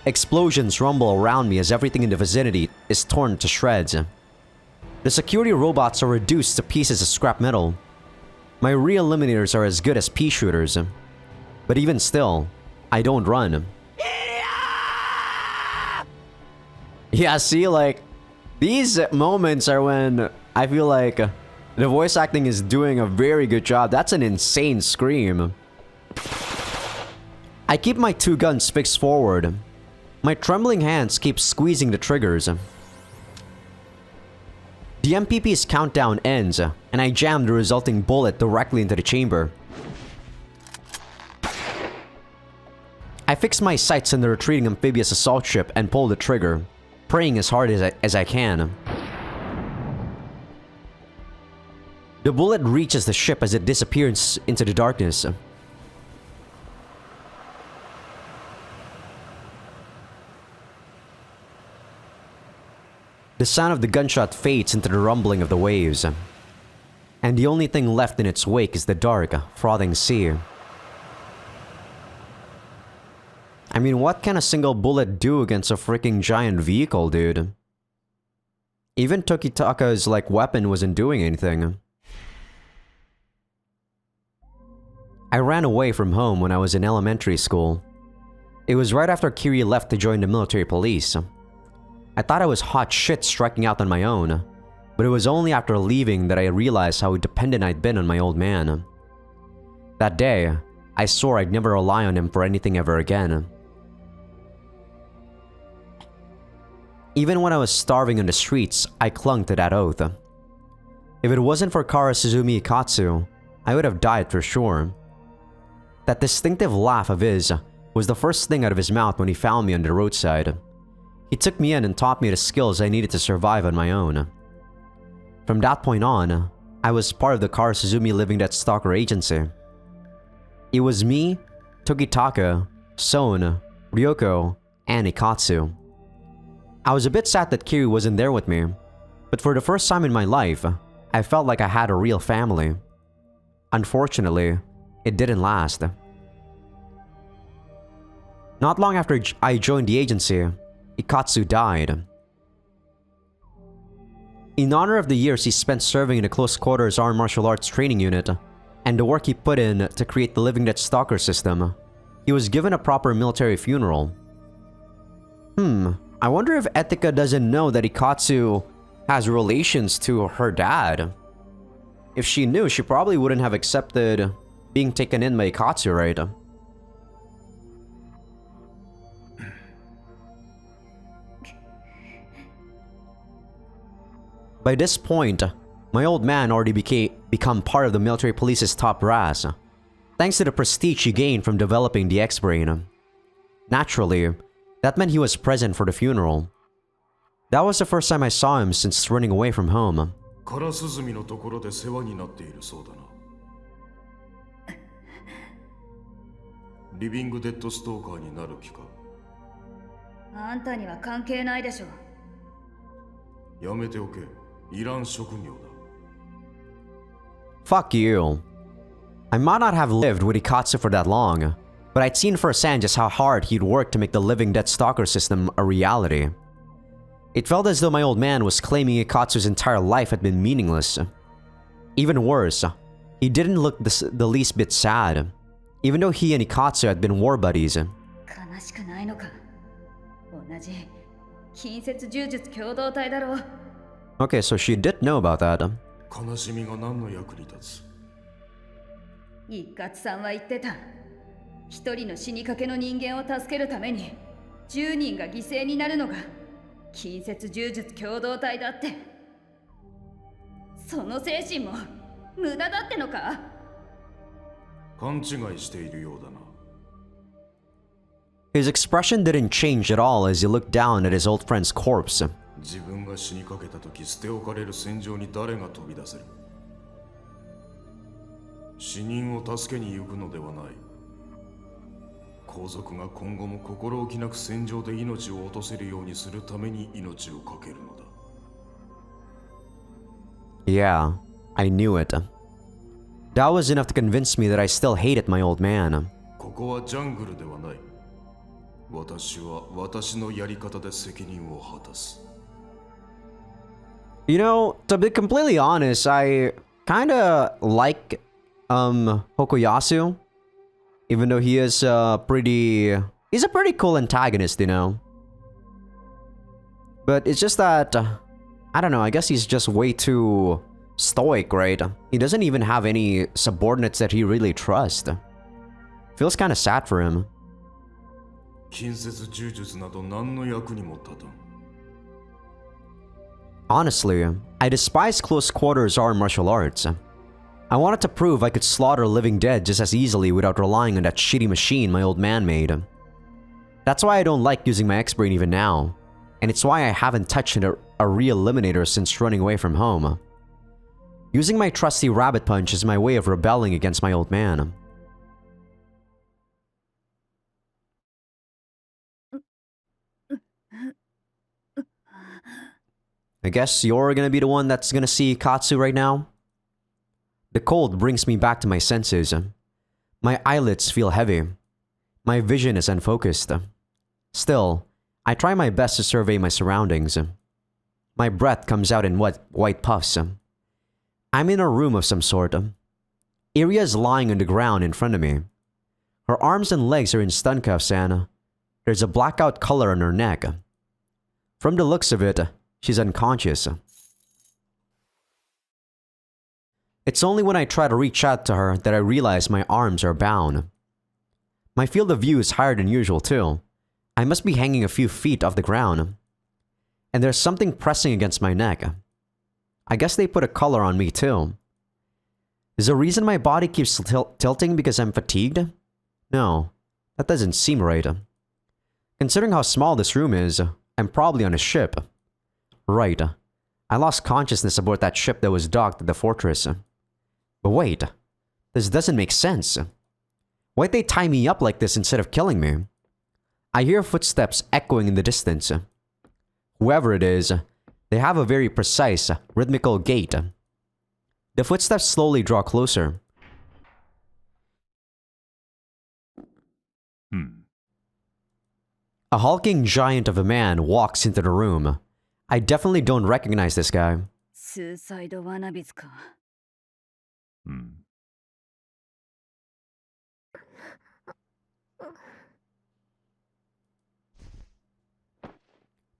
Explosions rumble around me as everything in the vicinity is torn to shreds. The security robots are reduced to pieces of scrap metal. My re-eliminators are as good as pea shooters. But even still, I don't run. Yeah, see, like, these moments are when I feel like the voice acting is doing a very good job. That's an insane scream. I keep my 2 guns fixed forward. My trembling hands keep squeezing the triggers. The MPP's countdown ends, and I jam the resulting bullet directly into the chamber. I fix my sights on the retreating amphibious assault ship and pull the trigger, praying as hard as I can. The bullet reaches the ship as it disappears into the darkness. The sound of the gunshot fades into the rumbling of the waves. And the only thing left in its wake is the dark, frothing sea. I mean, what can a single bullet do against a freaking giant vehicle, dude? Even Tokitaka's, like, weapon wasn't doing anything. I ran away from home when I was in elementary school. It was right after Kiri left to join the military police. I thought I was hot shit striking out on my own, but it was only after leaving that I realized how dependent I'd been on my old man. That day, I swore I'd never rely on him for anything ever again. Even when I was starving on the streets, I clung to that oath. If it wasn't for Kara Suzumi Ikatsu, I would have died for sure. That distinctive laugh of his was the first thing out of his mouth when he found me on the roadside. He took me in and taught me the skills I needed to survive on my own. From that point on, I was part of the Kara Suzumi Living Dead Stalker Agency. It was me, Tokitaka, Son, Ryoko, and Ikatsu. I was a bit sad that Kiri wasn't there with me, but for the first time in my life, I felt like I had a real family. Unfortunately, it didn't last. Not long after I joined the agency, Ikatsu died. In honor of the years he spent serving in the close quarters armed martial arts training unit, and the work he put in to create the Living Dead Stalker system, he was given a proper military funeral. I wonder if Etika doesn't know that Ikatsu has relations to her dad. If she knew, she probably wouldn't have accepted being taken in by Ikatsu, right? By this point, my old man already become part of the military police's top brass, thanks to the prestige he gained from developing the X-Brain. Naturally, that meant he was present for the funeral. That was the first time I saw him since running away from home. カラスズミのところで世話になっているそうだな。リビングデッドストーカーになる気か。あんたには関係ないでしょ。やめておけ。いらん職業だ。Fuck you. I might not have lived with Ikatsu for that long, but I'd seen firsthand just how hard he'd worked to make the Living Dead Stalker system a reality. It felt as though my old man was claiming Ikatsu's entire life had been meaningless. Even worse, he didn't look the least bit sad, even though he and Ikatsu had been war buddies. 悲しくないのか。同じ近接柔術共同体だろう。Okay, so she did know about that. 悲しみが何の役に立つ。一括さんは言ってた。一人の死にかけの人間を助けるために10人が犠牲になるのが近接柔術共同体だって。その精神も無駄だってのか。勘違いしているようだな。His expression didn't change at all as he looked down at his old friend's corpse. 自分が死にかけた時捨て置かれる戦場に誰が飛び出せる。死人を助けに行くのではない。皇族が今後も心置きなく戦場で命を落とせるようにするために命を懸けるのだ。Yeah, I knew it. That was enough to convince me that I still hated my old man. ここはジャングルではない。私は私のやり方で責任を果たす。You know, to be completely honest, I kinda like Hokuyasu. Even though he is he's a pretty cool antagonist, you know. But it's just that, I don't know, I guess he's just way too stoic, right? He doesn't even have any subordinates that he really trusts. Feels kinda sad for him. 近接柔術など何の役にも立たん。Honestly, I despise close quarters armed martial arts. I wanted to prove I could slaughter living dead just as easily without relying on that shitty machine my old man made. That's why I don't like using my X-Brain even now, and it's why I haven't touched a real eliminator since running away from home. Using my trusty rabbit punch is my way of rebelling against my old man. I guess you're gonna be the one that's gonna see Katsu right now? The cold brings me back to my senses. My eyelids feel heavy. My vision is unfocused. Still, I try my best to survey my surroundings. My breath comes out in white puffs. I'm in a room of some sort. Iria is lying on the ground in front of me. Her arms and legs are in stun cuffs and there's a blackout color on her neck. From the looks of it, she's unconscious. It's only when I try to reach out to her that I realize my arms are bound. My field of view is higher than usual too. I must be hanging a few feet off the ground. And there's something pressing against my neck. I guess they put a collar on me too. Is the reason my body keeps tilting because I'm fatigued? No, that doesn't seem right. Considering how small this room is, I'm probably on a ship. Right. I lost consciousness aboard that ship that was docked at the fortress. But wait, this doesn't make sense. Why'd they tie me up like this instead of killing me? I hear footsteps echoing in the distance. Whoever it is, they have a very precise, rhythmical gait. The footsteps slowly draw closer. A hulking giant of a man walks into the room. I definitely don't recognize this guy. スーサイドワナビズか。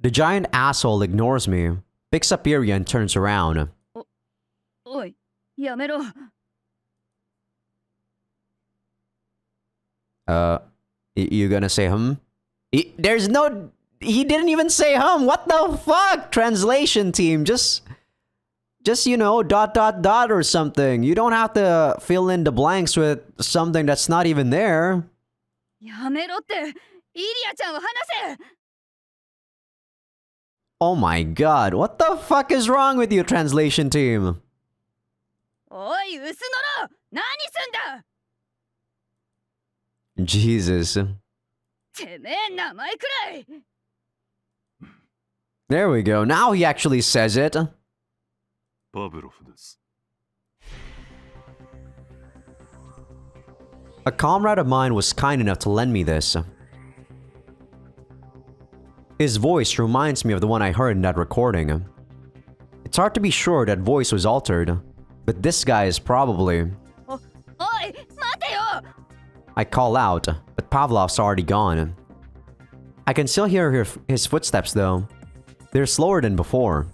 The giant asshole ignores me, picks up Iria and turns around. おい、やめろ。 You gonna say there's no... He didn't even say what the fuck? Translation team, just you know, ... or something. You don't have to fill in the blanks with something that's not even there. やめろって、イリアちゃんを離せ。 Oh my god, what the fuck is wrong with you, translation team? おい、ウスノロ、何すんだ。 Jesus. てめえ、名前くらい。 There we go. Now he actually says it. パブロフです。 A comrade of mine was kind enough to lend me this. His voice reminds me of the one I heard in that recording. It's hard to be sure that voice was altered, but this guy is probably... おい、待てよ。 I call out, but Pavlov's already gone. I can still hear his footsteps though. They're slower than before.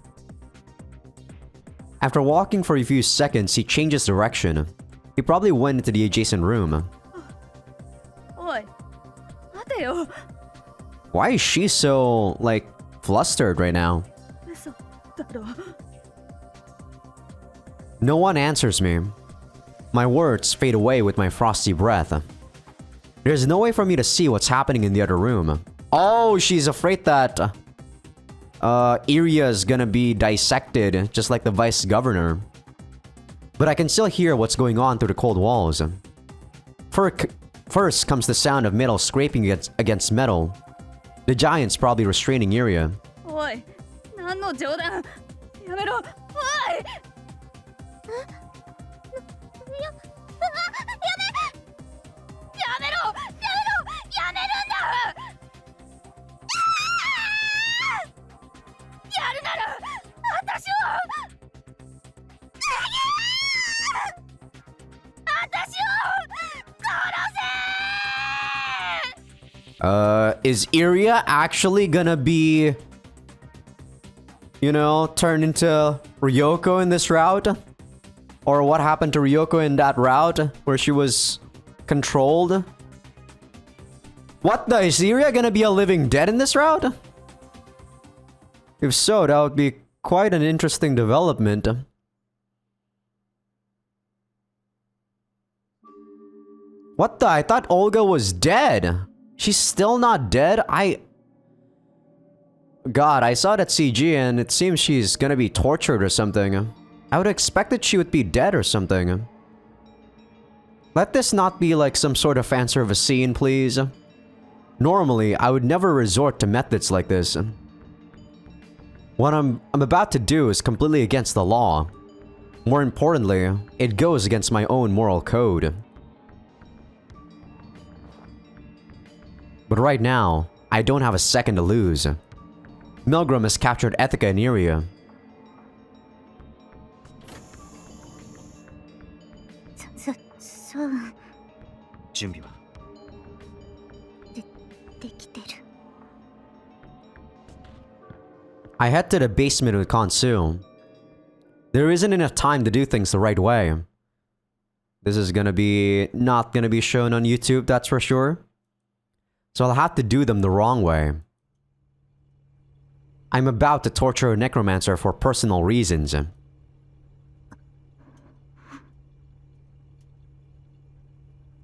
After walking for a few seconds, he changes direction. He probably went into the adjacent room. おい、待てよ。 Why is she so, like, flustered right now? 嘘だろ。 No one answers me. My words fade away with my frosty breath. There's no way for me to see what's happening in the other room. Oh, she's afraid that... Iria's gonna be dissected, just like the vice governor. But I can still hear what's going on through the cold walls. First comes the sound of metal scraping against metal. The giant's probably restraining Iria. おい、何の冗談。やめろ。おい。やめろ。やめるんだ。 やるなら私を殺せ。 Is Iria actually gonna be, you know, turned into Ryoko in this route? Or what happened to Ryoko in that route where she was controlled? What the? Is Iria gonna be a living dead in this route? If so, that would be quite an interesting development. What the? I thought Olga was dead. She's still not dead? God, I saw that CG and it seems she's gonna be tortured or something. I would expect that she would be dead or something. Let this not be like some sort of fan service scene, please. Normally, I would never resort to methods like this. What I'm about to do is completely against the law. More importantly, it goes against my own moral code. But right now, I don't have a second to lose. Milgram has captured Ethica and Iria, 準備はできてる。 I head to the basement with Kansu. There isn't enough time to do things the right way. This is not gonna be shown on YouTube, that's for sure. So I'll have to do them the wrong way. I'm about to torture a necromancer for personal reasons.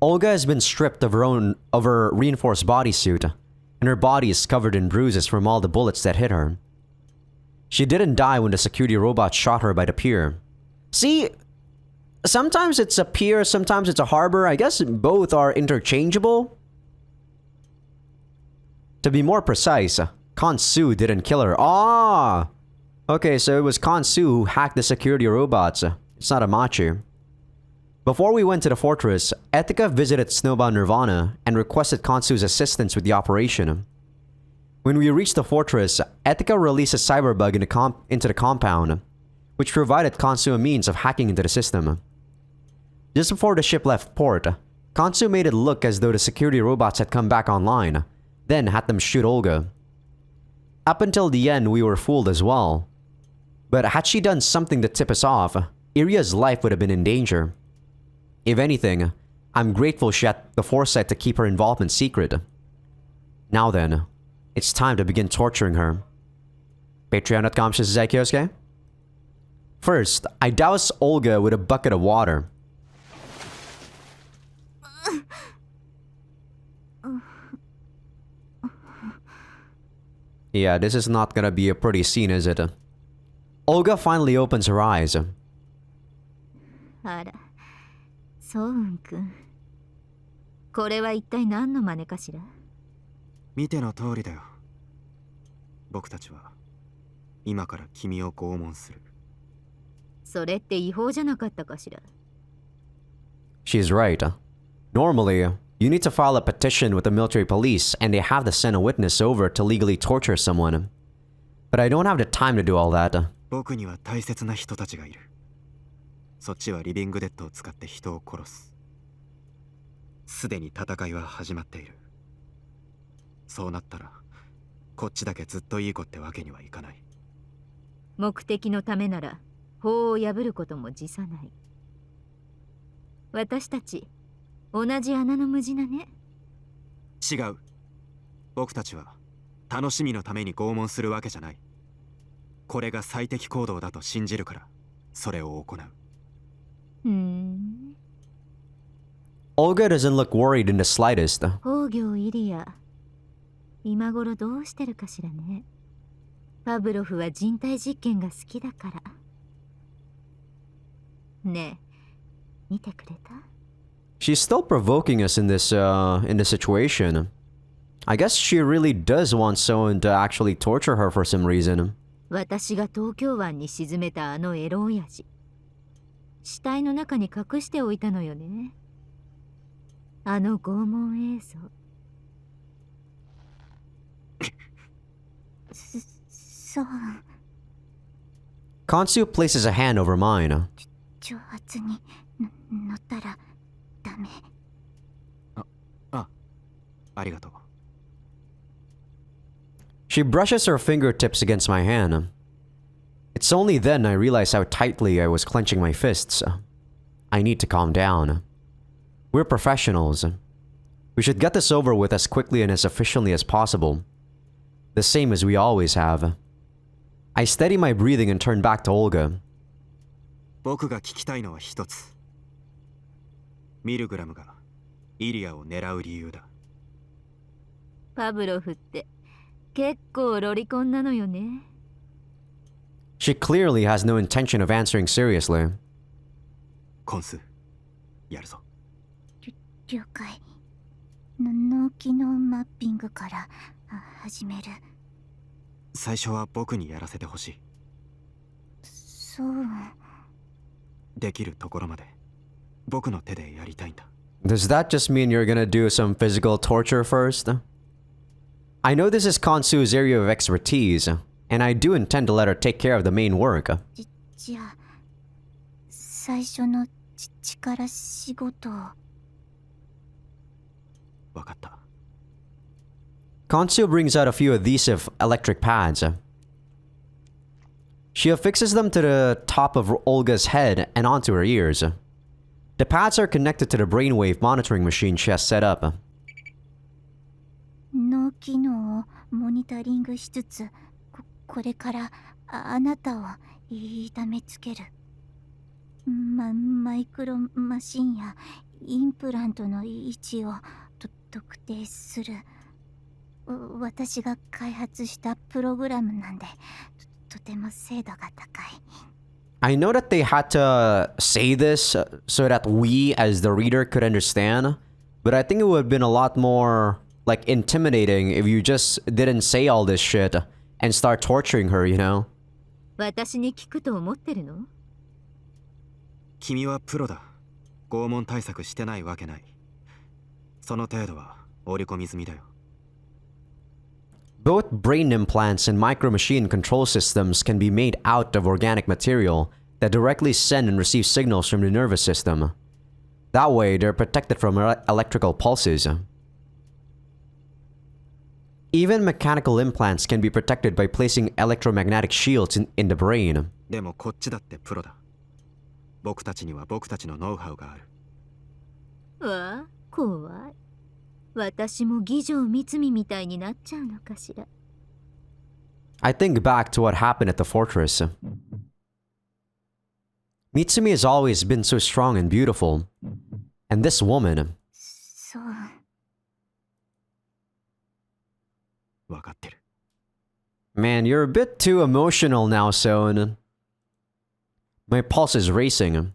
Olga has been stripped of her reinforced bodysuit, and her body is covered in bruises from all the bullets that hit her. She didn't die when the security robot shot her by the pier. See, sometimes it's a pier, sometimes it's a harbor. I guess both are interchangeable. To be more precise, Kansu didn't kill her. Ah! Okay, so it was Kansu who hacked the security robots. It's not Amachi. Before we went to the fortress, Etika visited Snowbound Nirvana and requested Kansu's assistance with the operation. When we reached the fortress, Etika released a cyberbug into the compound, which provided Kansu a means of hacking into the system. Just before the ship left port, Kansu made it look as though the security robots had come back online, then had them shoot Olga. Up until the end, we were fooled as well. But had she done something to tip us off, Iria's life would have been in danger. If anything, I'm grateful she had the foresight to keep her involvement secret. Now then, it's time to begin torturing her. Patreon.com/Azaikyousuke. First, I douse Olga with a bucket of water. Yeah, this is not gonna be a pretty scene, is it? Olga finally opens her eyes. あら、そううんくん。これは一体何の真似かしら？見ての通りだよ。僕たちは今から君を拷問する。それって違法じゃなかったかしら？ She's right. Normally, you need to file a petition with the military police and they have to send a witness over to legally torture someone. But I don't have the time to do all that. 僕には大切な人たちがいる。そっちはリビングデッドを使って人を殺す。すでに戦いは始まっている。そうなったら、こっちだけずっといい子ってわけにはいかない。目的のためなら法を破ることも辞さない。私たち同じ穴の無地なね。違う。僕たちは楽しみのために拷問するわけじゃない。これが最適行動だと信じるから、それを行う。Olga doesn't look worried in the slightest. 宝行イリア、今頃どうしてるかしらね。パブロフは人体実験が好きだから。ねえ、見てくれた？ She's still provoking us in this situation. I guess she really does want someone to actually torture her for some reason. 私が東京湾に沈めたあのエロ親父、死体の中に隠しておいたのよね。あの拷問映像。そう。Kansu places a hand over mine. 挑発に乗ったらダメ。ありがとう。She brushes her fingertips against my hand. It's only then I realize how tightly I was clenching my fists. I need to calm down. We're professionals. We should get this over with as quickly and as efficiently as possible. The same as we always have. I steady my breathing and turn back to Olga. 僕が聞きたいのは一つ。ミルグラムがイリアを狙う理由だ。パブロフって結構ロリコンなのよね。She clearly has no intention of answering seriously. コンス、やるぞ。了解。脳機能マッピングから始める。最初は僕にやらせてほしい。そう。できるところまで僕の手でやりたいんだ。Does that just mean you're gonna do some physical torture first? I know this is Kansu's area of expertise, and I do intend to let her take care of the main work. じゃあ、最初の力仕事を。わかった。 Kansu brings out a few adhesive electric pads. She affixes them to the top of Olga's head and onto her ears. The pads are connected to the brainwave monitoring machine she has set up. 脳機能をモニタリングしつつ、これからあなたを痛めつける。マイクロマシンやインプラントの位置を特定する。私が開発したプログラムなんで、とても精度が高い。I know that they had to say this so that we, as the reader, could understand, but I think it would have been a lot more, like, intimidating if you just didn't say all this shit and start torturing her, you know? 私に聞くと思ってるの？君はプロだ。拷問対策してないわけない。その程度は織り込み済みだよ。 Both brain implants and micro-machine control systems can be made out of organic material that directly send and receive signals from the nervous system. That way, they're protected from electrical pulses. Even mechanical implants can be protected by placing electromagnetic shields in the brain. でもこっちだってプロだ。僕たちには僕たちのノウハウがある。わあ、怖い。私も義城三見みたいになっちゃうのかしら。I think back to what happened at the fortress. Mitsumi has always been so strong and beautiful. And this woman... そう。わかってる。 Man, you're a bit too emotional now, Son. My pulse is racing.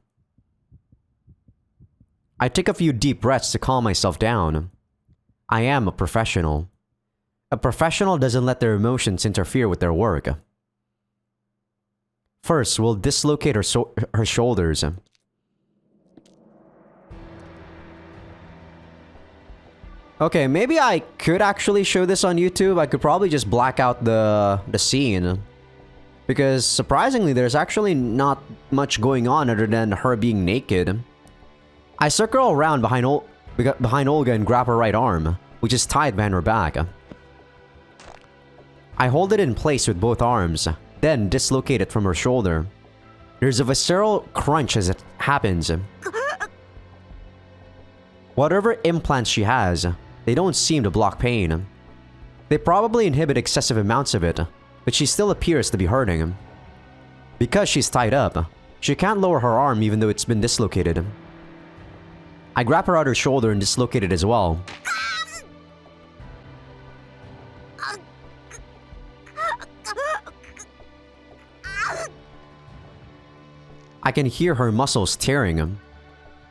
I take a few deep breaths to calm myself down. I am a professional. A professional doesn't let their emotions interfere with their work. First, we'll dislocate her shoulders. Okay, maybe I could actually show this on YouTube. I could probably just black out the scene. Because surprisingly, there's actually not much going on other than her being naked. I circle around behind Olga and grab her right arm, which is tied behind her back. I hold it in place with both arms, then dislocate it from her shoulder. There's a visceral crunch as it happens. Whatever implants she has, they don't seem to block pain. They probably inhibit excessive amounts of it, but she still appears to be hurting. Because she's tied up, she can't lower her arm even though it's been dislocated. I grab her other shoulder and dislocate it as well. I can hear her muscles tearing.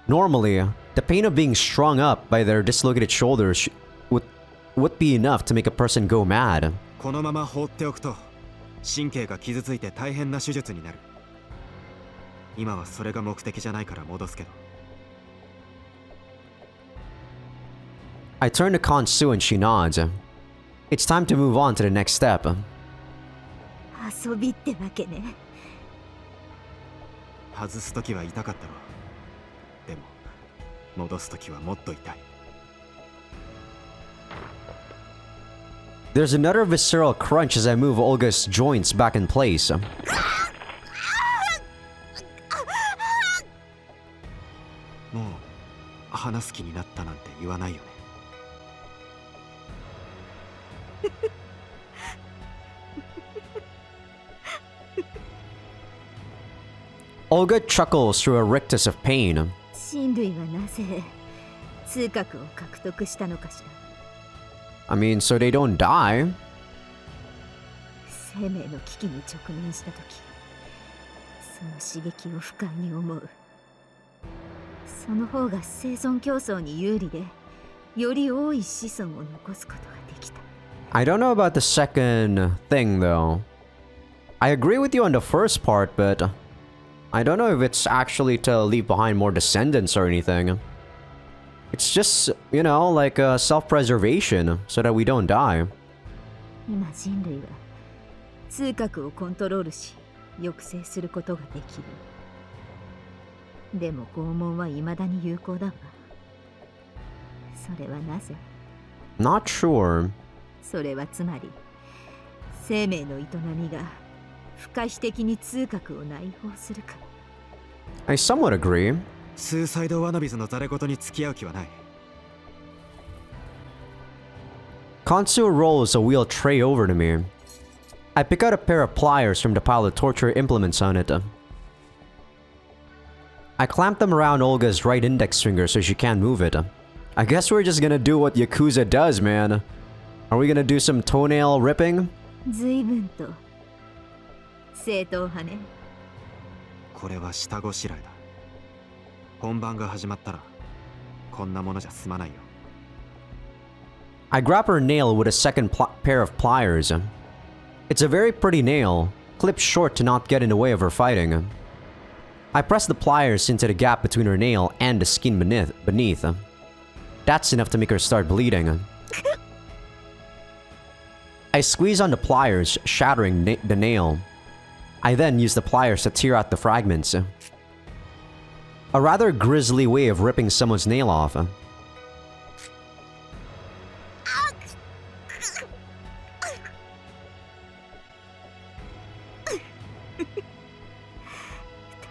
Normally, the pain of being strung up by their dislocated shoulders would be enough to make a person go mad. このまま放っておくと神経が傷ついて大変な手術になる。今はそれが目的じゃないから戻すけど。 I turn to Kansu and she nods. It's time to move on to the next step. 遊びってわけね。外すときは痛かったろ。でも戻すときはもっと痛い。 There's another visceral crunch as I move Olga's joints back in place. もう話す気になったなんて言わないよね。 Olga chuckles through a rictus of pain. 人類はなぜ通覚を獲得したのかしら。 I mean, so they don't die. 生命の危機に直面したとき、その刺激を不快に思う。その方が生存競争に有利で、より多い子孫を残すことができた。 I don't know about the second thing, though. I agree with you on the first part, but I don't know if it's actually to leave behind more descendants or anything. It's just, you know, like self-preservation so that we don't die. 今人類は通覚をコントロールし抑制することができる。でも拷問は未だに有効だわ。それはなぜ？ Not sure. それはつまり生命の営みが不可避的に痛覚を内包するか。 I somewhat agree. スーサイドワナビズのザレ事に付き合う気はない。 Konsu rolls a wheel tray over to me. I pick out a pair of pliers from the pile of torture implements on it. I clamp them around Olga's right index finger so she can't move it. I guess we're just gonna do what Yakuza does, man. Are we gonna do some toenail ripping? 随分と正統派ね。これは下ごしらえだ。本番が始まったらこんなものじゃ済まないよ。 I grab her nail with a second pair of pliers. It's a very pretty nail, clipped short to not get in the way of her fighting. I press the pliers into the gap between her nail and the skin beneath. That's enough to make her start bleeding. I squeeze on the pliers, shattering the nail. I then use the pliers to tear out the fragments. A rather grisly way of ripping someone's nail off.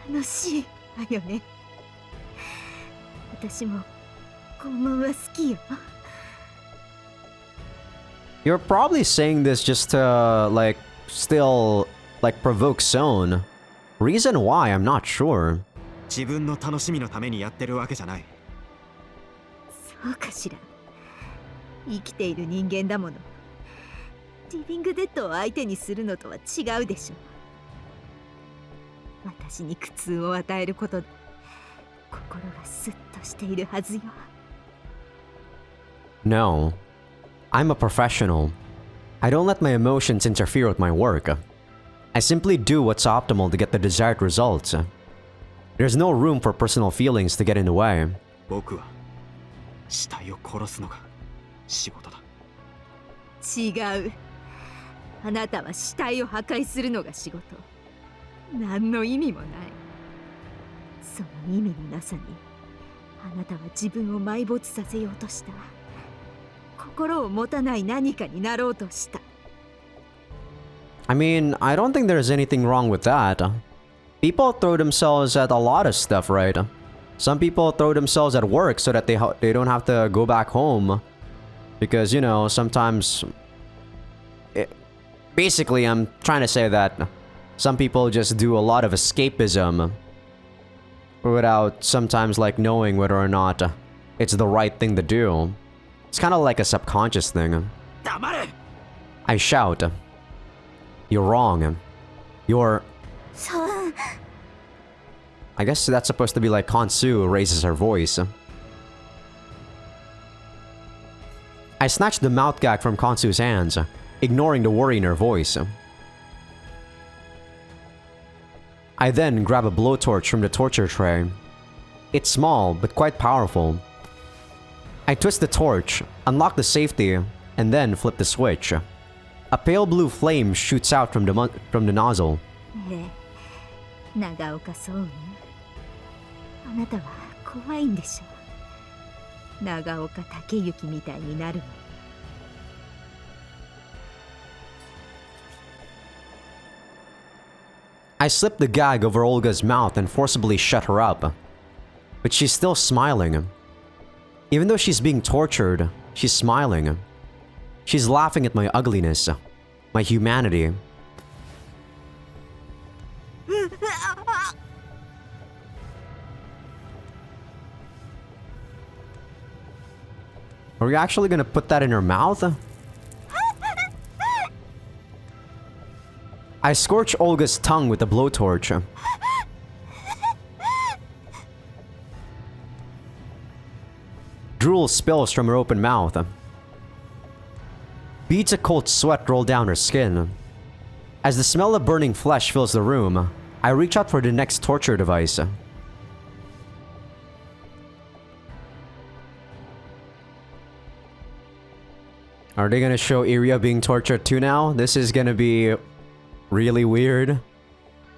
楽しいわよね。私も拷問は好きよ。 You're probably saying this just to, like, still, like, provoke Son. Reason why, I'm not sure. 自分の楽しみのためにやってるわけじゃない。そうかしら。生きている人間だもの。リビングデッドを相手にするのとは違うでしょ。私に苦痛を与えることで心がスッとしているはずよ。 No. I'm a professional. I don't let my emotions interfere with my work. I simply do what's optimal to get the desired results. There's no room for personal feelings to get in the way. 僕は死体を殺すのが仕事だ。違う。あなたは死体を破壊するのが仕事。何の意味もない。その意味のなさにあなたは自分を埋没させようとした。心を持たない何かになろうとした。 I mean, I don't think there's anything wrong with that. People throw themselves at a lot of stuff, right? Some people throw themselves at work so that they don't have to go back home. Because, you know, sometimes... basically, I'm trying to say that some people just do a lot of escapism without sometimes, like, knowing whether or not it's the right thing to do. It's kind of like a subconscious thing. I shout. You're wrong. You're... I guess that's supposed to be like Konsu raises her voice. I snatch the mouth gag from Konsu's hands, ignoring the worry in her voice. I then grab a blowtorch from the torture tray. It's small, but quite powerful. I twist the torch, unlock the safety, and then flip the switch. A pale blue flame shoots out from the nozzle. 長岡総務、あなたは怖いんでしょ。長岡武之みたいになるの。I slip the gag over Olga's mouth and forcibly shut her up. But she's still smiling. Even though she's being tortured, she's smiling. She's laughing at my ugliness, my humanity. Are we actually gonna put that in her mouth? I scorch Olga's tongue with the blowtorch. Drool spills from her open mouth. Beads of cold sweat roll down her skin. As the smell of burning flesh fills the room, I reach out for the next torture device. Are they gonna show Iria being tortured too now? This is gonna be really weird.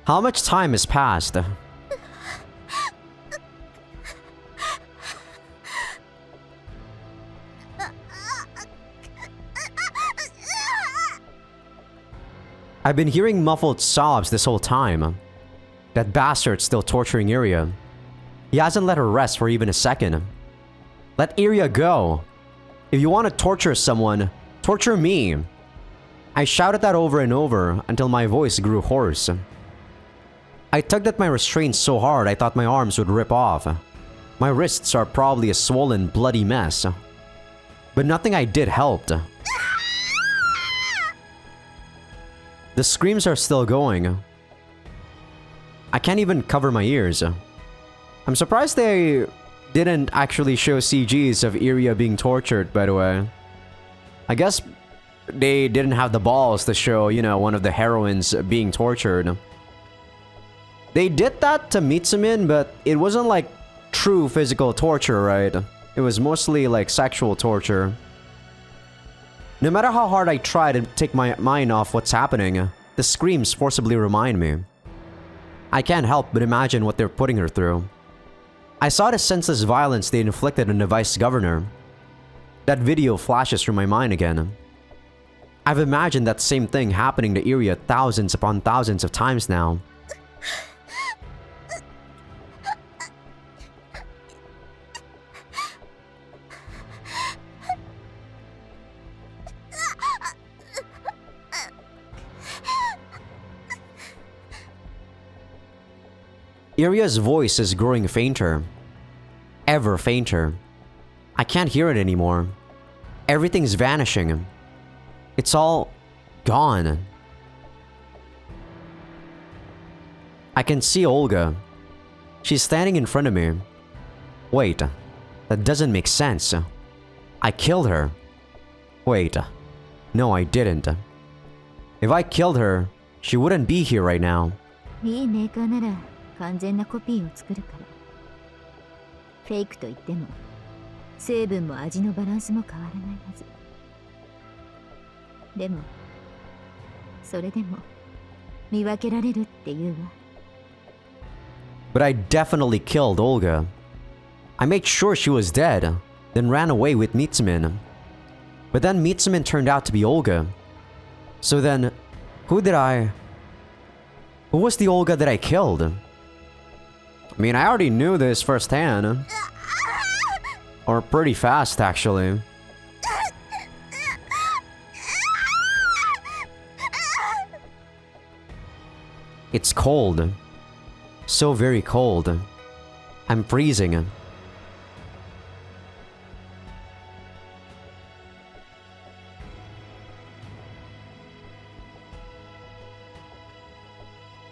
How much time has passed? I've been hearing muffled sobs this whole time. That bastard's still torturing Iria. He hasn't let her rest for even a second. Let Iria go. If you want to torture someone, torture me. I shouted that over and over until my voice grew hoarse. I tugged at my restraints so hard I thought my arms would rip off. My wrists are probably a swollen, bloody mess. But nothing I did helped. The screams are still going. I can't even cover my ears. I'm surprised they didn't actually show CGs of Iria being tortured, by the way. I guess they didn't have the balls to show, you know, one of the heroines being tortured. They did that to Mitsumin, but it wasn't like true physical torture, right? It was mostly like sexual torture. No matter how hard I try to take my mind off what's happening, the screams forcibly remind me. I can't help but imagine what they're putting her through. I saw the senseless violence they inflicted on the vice governor. That video flashes through my mind again. I've imagined that same thing happening to Iria thousands upon thousands of times now. Iria's voice is growing fainter. Ever fainter. I can't hear it anymore. Everything's vanishing. It's all gone. I can see Olga. She's standing in front of me. Wait, that doesn't make sense. I killed her. Wait, no, I didn't. If I killed her, she wouldn't be here right now. いいメーカーなら完全なコピーを作るから。フェイクといっても成分も味のバランスも変わらないはず。でもそれでも見分けられるって言うわ。But I definitely killed Olga. I made sure she was dead, then ran away with Mitsumin. But then Mitsumin turned out to be Olga. So then, who was the Olga that I killed? I mean, I already knew this firsthand. Or pretty fast, actually. It's cold. So very cold. I'm freezing.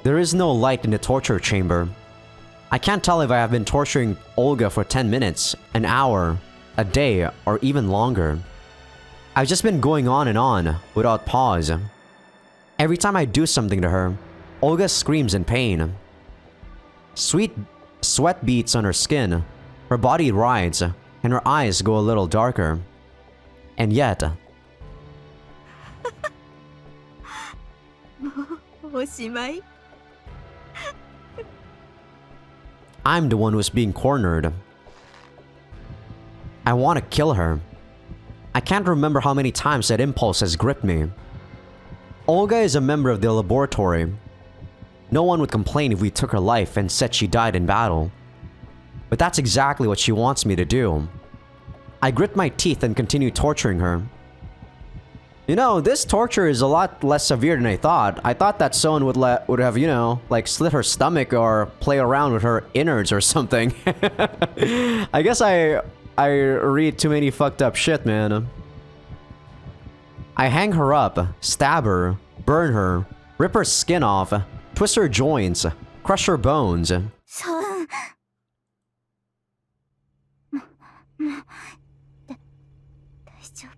There is no light in the torture chamber. I can't tell if I have been torturing Olga for 10 minutes, an hour, a day, or even longer. I've just been going on and on, without pause. Every time I do something to her, Olga screams in pain. Sweet sweat beads on her skin, her body writhes, and her eyes go a little darker. And yet... おしまい I'm the one who's being cornered. I want to kill her. I can't remember how many times that impulse has gripped me. Olga is a member of the laboratory. No one would complain if we took her life and said she died in battle. But that's exactly what she wants me to do. I grit my teeth and continue torturing her. You know, this torture is a lot less severe than I thought. I thought that someone would have, you know, like slit her stomach or play around with her innards or something. I guess I read too many fucked up shit, man. I hang her up, stab her, burn her, rip her skin off, twist her joints, crush her bones. そう。大丈夫。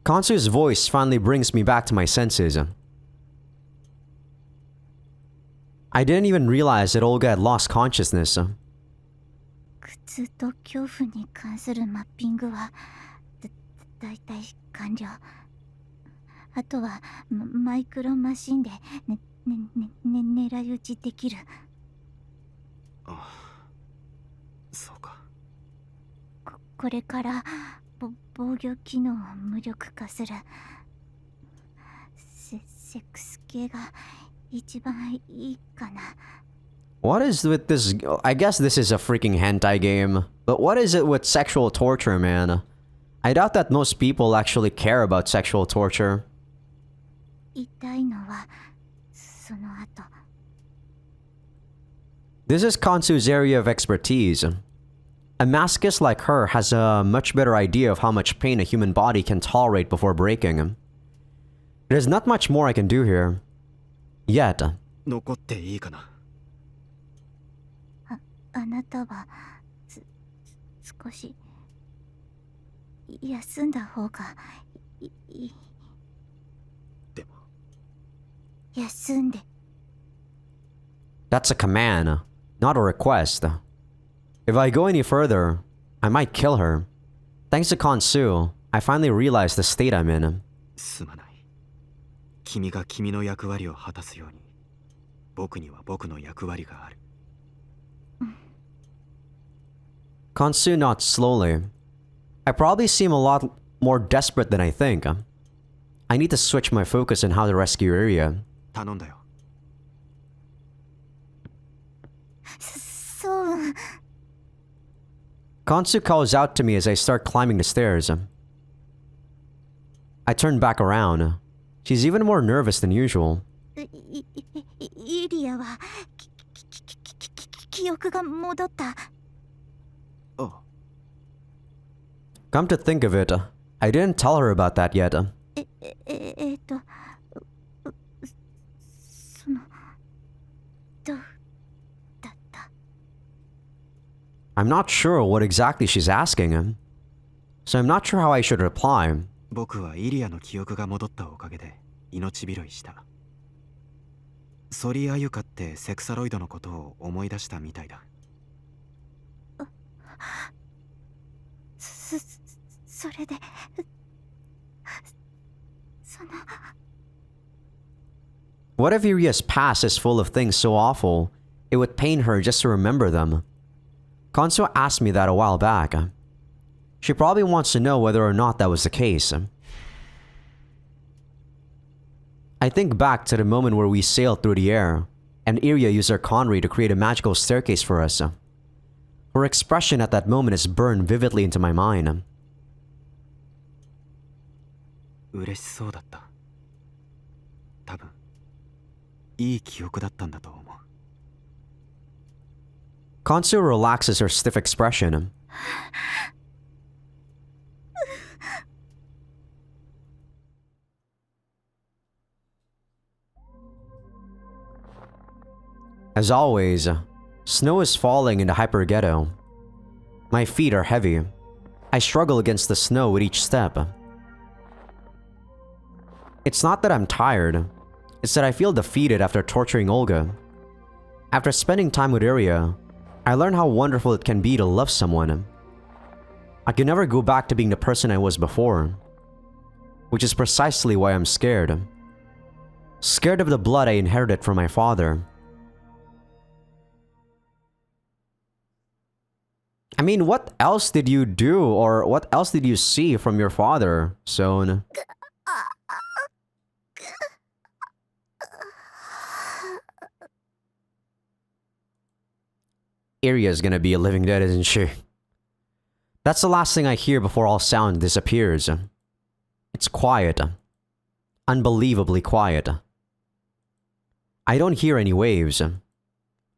Kansu's voice finally brings me back to my senses. I didn't even realize that Olga had lost consciousness. 苦痛と恐怖に関するマッピングはだいたい完了。あとはマイクロマシンで狙い撃ちできる。ああ、そうか。これから防御機能を無力化する。セックス系が一番いいかな。 What is with this? I guess this is a freaking hentai game. But what is it with sexual torture, man? I doubt that most people actually care about sexual torture. 痛いのはその後。 This is Kansu's area of expertise. A masochist like her has a much better idea of how much pain a human body can tolerate before breaking. There's not much more I can do here. Yet. 残っていいかな。あなたは少し休んだ方がいい。でも休んで。 That's a command, not a request. If I go any further, I might kill her. Thanks to Kansu, I finally realized the state I'm in. すまない。君が君の役割を果たすように、僕には僕の役割がある。Kansu nods slowly. I probably seem a lot more desperate than I think. I need to switch my focus on how to rescue Iria. 頼んだよ。そう。 Kansu calls out to me as I start climbing the stairs. I turn back around. She's even more nervous than usual. イリアは記憶が戻った。 Oh. Come to think of it, I didn't tell her about that yet. そのどうだった。 I'm not sure what exactly she's asking, so I'm not sure how I should reply. 僕はイリアの記憶が戻ったおかげで命拾いした。ソリアユカってセクサロイドのことを思い出したみたいだ。それでその What if Iria's past is full of things so awful, it would pain her just to remember them? Kansu asked me that a while back. She probably wants to know whether or not that was the case. I think back to the moment where we sailed through the air, and Iria used her Conry to create a magical staircase for us. Her expression at that moment is burned vividly into my mind. 嬉しそうだった。多分いい記憶だったんだと思う。Kansu relaxes her stiff expression. As always, snow is falling in the hyper ghetto. My feet are heavy. I struggle against the snow with each step. It's not that I'm tired, it's that I feel defeated after torturing Olga. After spending time with Iria, I learned how wonderful it can be to love someone. I can never go back to being the person I was before, which is precisely why I'm scared. Scared of the blood I inherited from my father. I mean, what else did you do, or what else did you see from your father, Son? Iria's gonna be a living dead, isn't she? That's the last thing I hear before all sound disappears. It's quiet. Unbelievably quiet. I don't hear any waves.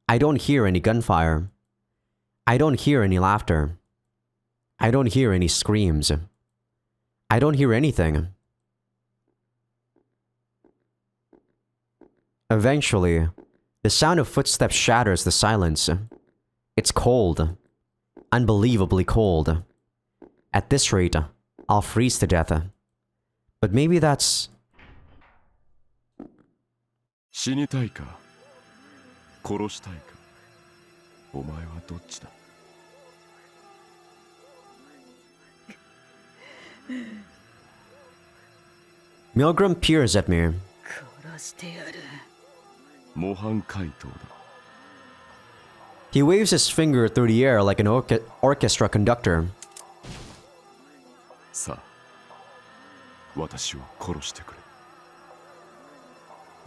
I don't hear any gunfire. I don't hear any laughter. I don't hear any screams. I don't hear anything. Eventually, the sound of footsteps shatters the silence. It's cold. Unbelievably cold. At this rate, I'll freeze to death. But maybe that's... 死にたいか殺したいかお前はどっちだ Milgram peers at me. 殺してやる。模範解答だ He waves his finger through the air like an orchestra conductor. さあ私を殺してくれ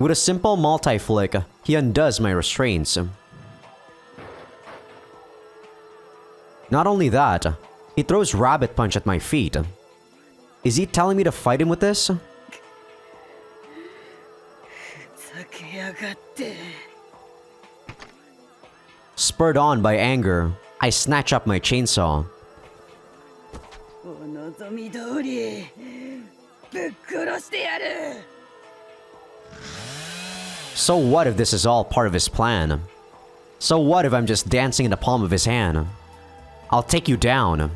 With a simple multi-flick, he undoes my restraints. Not only that, he throws rabbit punch at my feet. Is he telling me to fight him with this? Spurred on by anger, I snatch up my chainsaw. So what if this is all part of his plan? So what if I'm just dancing in the palm of his hand? I'll take you down.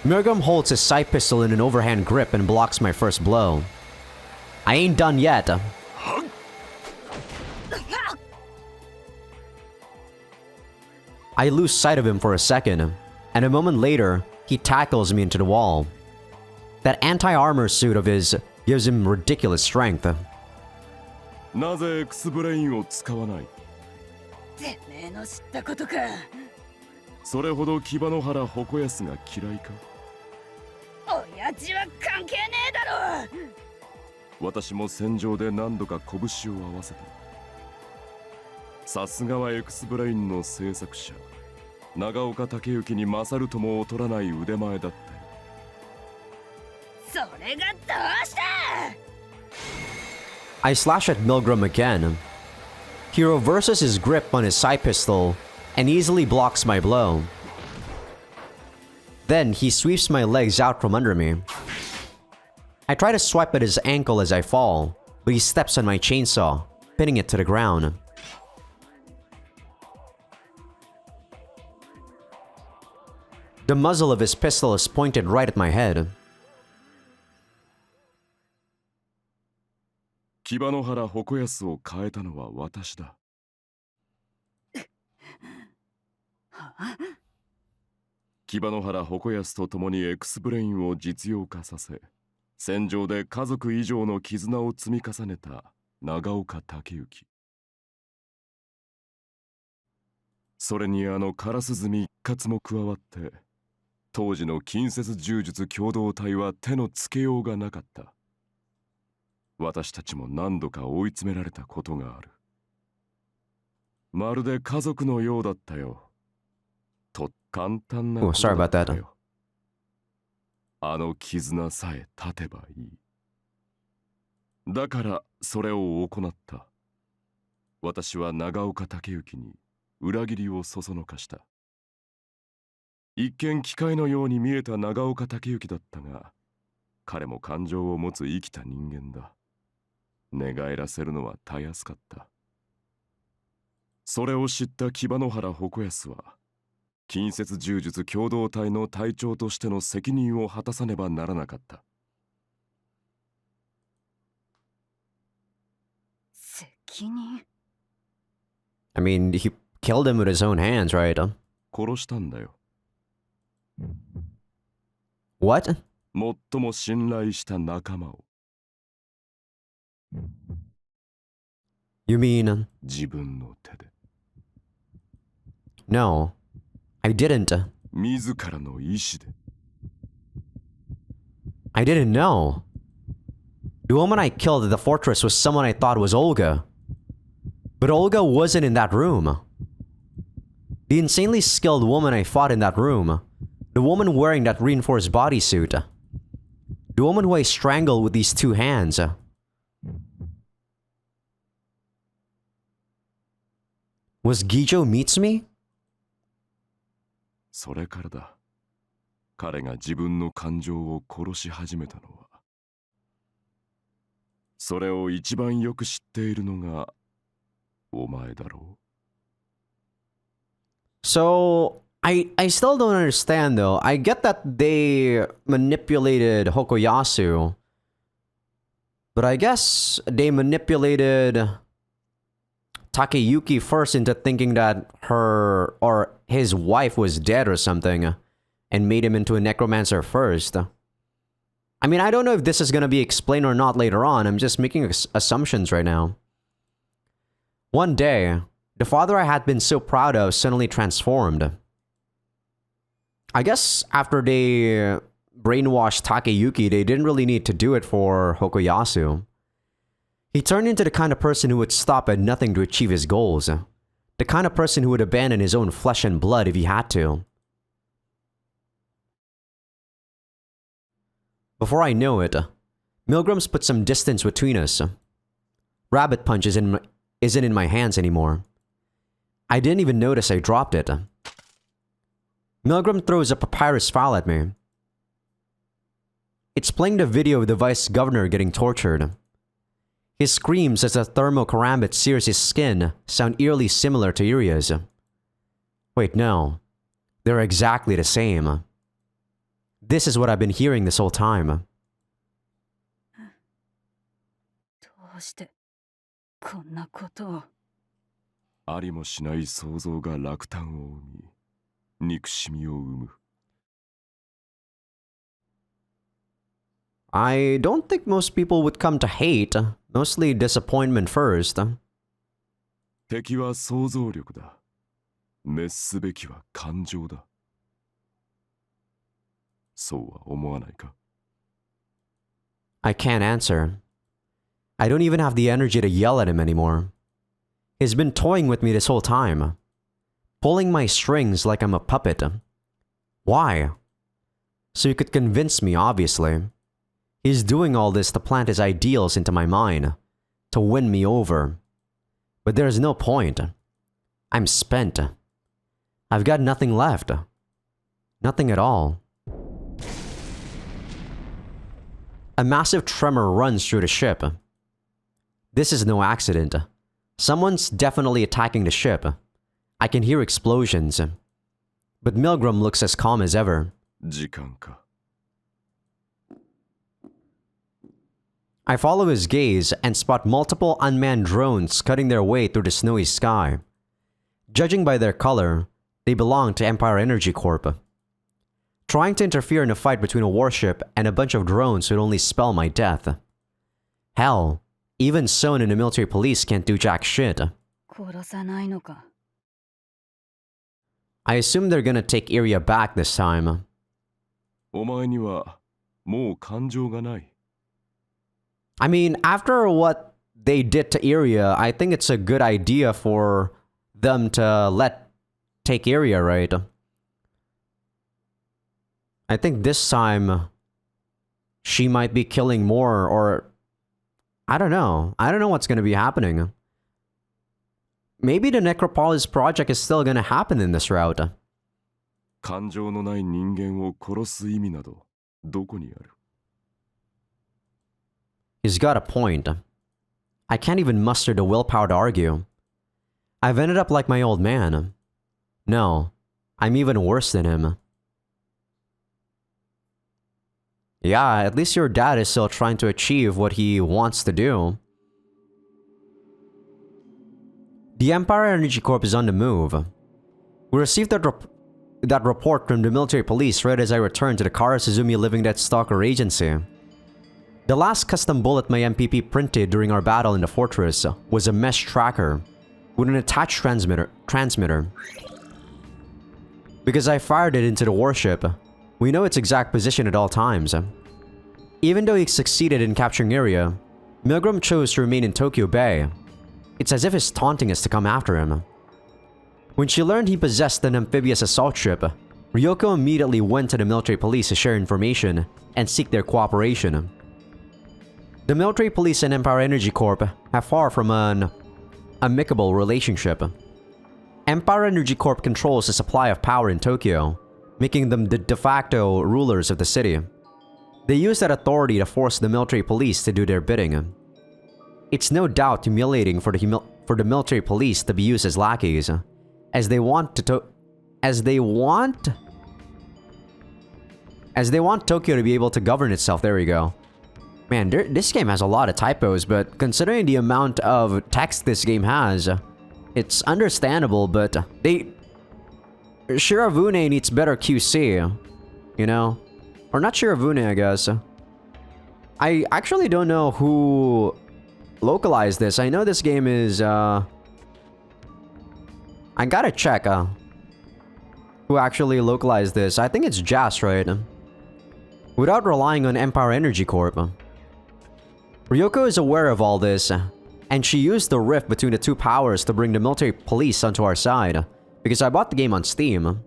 Milgram holds his side pistol in an overhand grip and blocks my first blow. I ain't done yet. I lose sight of him for a second, and a moment later, he tackles me into the wall. That anti-armor suit of his gives him ridiculous strength. なぜ X ブレインを使わない？てめえの知ったことか。それほど騎馬の原鉾安が嫌いか？親父は関係ねえだろ。私も戦場で何度か拳を合わせた。さすがは X ブレインの制作者、長岡武之に勝るとも劣らない腕前だったよ。それがどうした？ I slash at Milgram again. He reverses his grip on his side pistol and easily blocks my blow. Then he sweeps my legs out from under me. I try to swipe at his ankle as I fall, but he steps on my chainsaw, pinning it to the ground. The muzzle of his pistol is pointed right at my head. 騎馬の原鉾安を変えたのは私だ。騎馬の原鉾安と共に X ブレインを実用化させ、戦場で家族以上の絆を積み重ねた長岡武之。それにあの烏住一括も加わって、当時の近接柔術共同体は手のつけようがなかった。私たちも何度か追い詰められたことがある。まるで家族のようだったよ。と簡単なことだったよ。あの絆さえ立てばいい。だからそれを行った。私は長岡武之に裏切りをそそのかした。一見機械のように見えた長岡武之だったが、彼も感情を持つ生きた人間だ。寝返らせるのはたやすかった。それを知った騎馬の原鉾安は、近接柔術共同体の隊長としての責任を果たさねばならなかった。責任？ I mean, he killed him with his own hands, right? 殺したんだよ。What? 最も信頼した仲間を。You mean... 自分の手で。No, I didn't. 自らの意志で。I didn't know. The woman I killed at the fortress was someone I thought was Olga. But Olga wasn't in that room. The insanely skilled woman I fought in that room, the woman wearing that reinforced bodysuit, the woman who I strangled with these two hands. Was Gijo Mitsumi? それからだ。彼が自分の感情を殺し始めたのは。それを一番よく知っているのがお前だろう。So, I still don't understand though. I get that they manipulated Hokoyasu, but I guess they manipulated Takeyuki first into thinking that her or his wife was dead or something and made him into a necromancer first. I mean, I don't know if this is going to be explained or not later on. I'm just making assumptions right now. One day, the father I had been so proud of suddenly transformed. I guess after they brainwashed Takeyuki, they didn't really need to do it for Hokoyasu. He turned into the kind of person who would stop at nothing to achieve his goals. The kind of person who would abandon his own flesh and blood if he had to. Before I know it, Milgram's put some distance between us. Rabbit Punch isn't in my hands anymore. I didn't even notice I dropped it. Milgram throws a papyrus file at me. It's playing the video of the vice governor getting tortured. His screams as the thermokarambit sears his skin sound eerily similar to Iria's. Wait, no. They're exactly the same. This is what I've been hearing this whole time. どうしてこんなことを。ありもしない想像が落胆を生み、憎しみを生む。I don't think most people would come to hate, mostly disappointment first. 敵は想像力だ。滅すべきは感情だ。そうは思わないか？ I can't answer. I don't even have the energy to yell at him anymore. He's been toying with me this whole time, pulling my strings like I'm a puppet. Why? So he could convince me, obviously. He's doing all this to plant his ideals into my mind, to win me over. But there's no point. I'm spent. I've got nothing left. Nothing at all. A massive tremor runs through the ship. This is no accident. Someone's definitely attacking the ship. I can hear explosions. But Milgram looks as calm as ever. 時間か。 I follow his gaze and spot multiple unmanned drones cutting their way through the snowy sky. Judging by their color, they belong to Empire Energy Corp. Trying to interfere in a fight between a warship and a bunch of drones would only spell my death. Hell, even Son and the military police can't do jack shit. 殺さないのか。I assume they're gonna take Iria back this time. お前にはもう感情がない。 I mean, after what they did to Iria, I think it's a good idea for them to take Iria, right? I think this time she might be killing more, or I don't know. I don't know what's going to be happening. Maybe the Necropolis project is still going to happen in this route. 感情のない人間を殺す意味などどこにある？ He's got a point. I can't even muster the willpower to argue. I've ended up like my old man. No, I'm even worse than him. Yeah, at least your dad is still trying to achieve what he wants to do. The Empire Energy Corp is on the move. We received that report from the military police right as I returned to the Kara Suzumi Living Dead Stalker Agency. The last custom bullet my MPP printed during our battle in the fortress was a mesh tracker with an attached transmitter. Because I fired it into the warship, we know its exact position at all times. Even though he succeeded in capturing Iria, Milgram chose to remain in Tokyo Bay. It's as if he's taunting us to come after him. When she learned he possessed an amphibious assault ship, Ryoko immediately went to the military police to share information and seek their cooperation. The military police and Empire Energy Corp have far from an amicable relationship. Empire Energy Corp controls the supply of power in Tokyo, making them the de facto rulers of the city. They use that authority to force the military police to do their bidding. It's no doubt humiliating for the military police to be used as lackeys, as they want Tokyo to be able to govern itself. There we go. Man, this game has a lot of typos, but considering the amount of text this game has, it's understandable, but Shiravune needs better QC, you know? Or not Shiravune, I guess. I actually don't know who localized this. I know this game is, I gotta check, who actually localized this. I think it's Jas, right? Without relying on Empire Energy Corp. Ryoko is aware of all this, and she used the rift between the two powers to bring the military police onto our side, because I bought the game on Steam.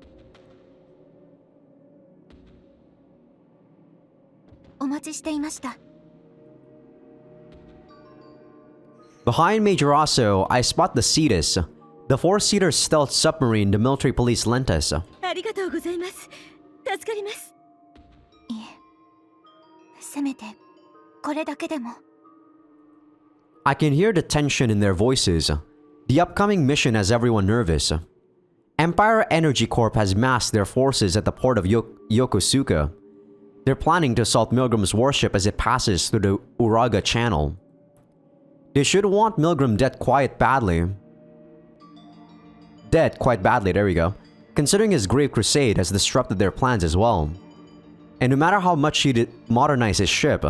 お待ちしていました。 Behind Major Oso, I spot the Cetus, the four-seater stealth submarine the military police lent us. ありがとうございます。助かります。いえ、せめてこれだけでも。 I can hear the tension in their voices. The upcoming mission has everyone nervous. Empire Energy Corp has massed their forces at the port of Yokosuka. They're planning to assault Milgram's warship as it passes through the Uraga Channel. They should want Milgram dead quite badly. There we go. Considering his Grave Crusade has disrupted their plans as well. And no matter how much he did modernize his ship,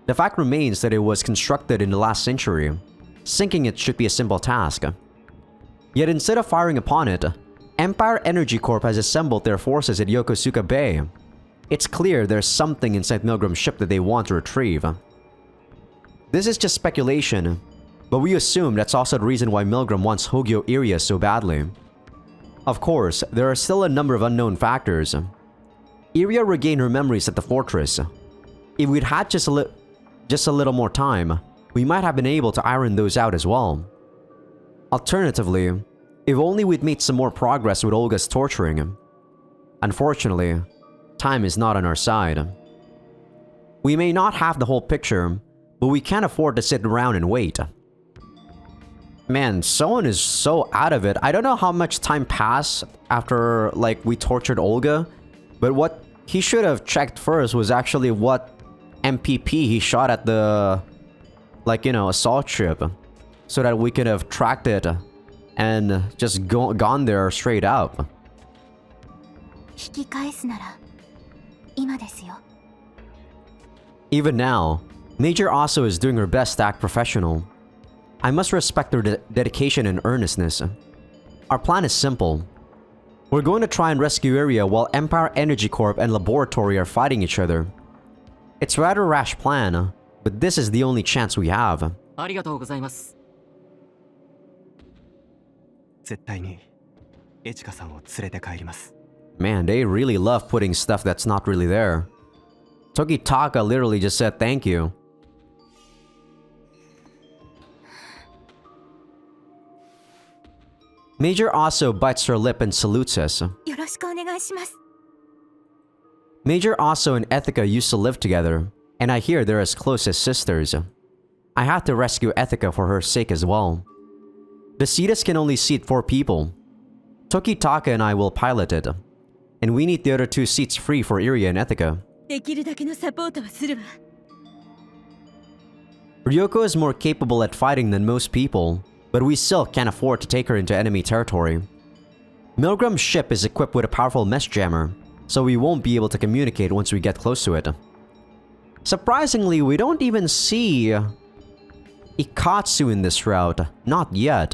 the fact remains that it was constructed in the last century. Sinking it should be a simple task. Yet instead of firing upon it, Empire Energy Corp has assembled their forces at Yokosuka Bay. It's clear there's something inside Milgram's ship that they want to retrieve. This is just speculation, but we assume that's also the reason why Milgram wants Hogyo area so badly. Of course, there are still a number of unknown factors. Iria regained her memories at the fortress. If we'd had just a little more time, we might have been able to iron those out as well. Alternatively, if only we'd made some more progress with Olga's torturing. Unfortunately, time is not on our side. We may not have the whole picture, but we can't afford to sit around and wait. Man, someone is so out of it. I don't know how much time passed after, like, we tortured Olga, but what he should have checked first was actually what MPP he shot at the, like, you know, assault ship, so that we could have tracked it and just gone there straight up. 引き返すなら今ですよ。 Even now, Major Oso is doing her best to act professional. I must respect her dedication and earnestness. Our plan is simple. We're going to try and rescue Iria while Empire Energy Corp and Laboratory are fighting each other. It's a rather rash plan, but this is the only chance we have. ありがとうございます。絶対にエチカさんを連れて帰ります。 Man, they really love putting stuff that's not really there. Tokitaka literally just said thank you. Major Oso bites her lip and salutes us. よろしくお願いします。 Major Oso and Ethica used to live together, and I hear they're as close as sisters. I have to rescue Ethica for her sake as well. The Cetus can only seat 4 people. Tokitaka and I will pilot it, and we need the other 2 seats free for Iria and Ethica. できるだけのサポートはするわ。 Ryoko is more capable at fighting than most people, but we still can't afford to take her into enemy territory. Milgram's ship is equipped with a powerful mesh jammer, so we won't be able to communicate once we get close to it. Surprisingly, we don't even see Ikatsu in this route. Not yet.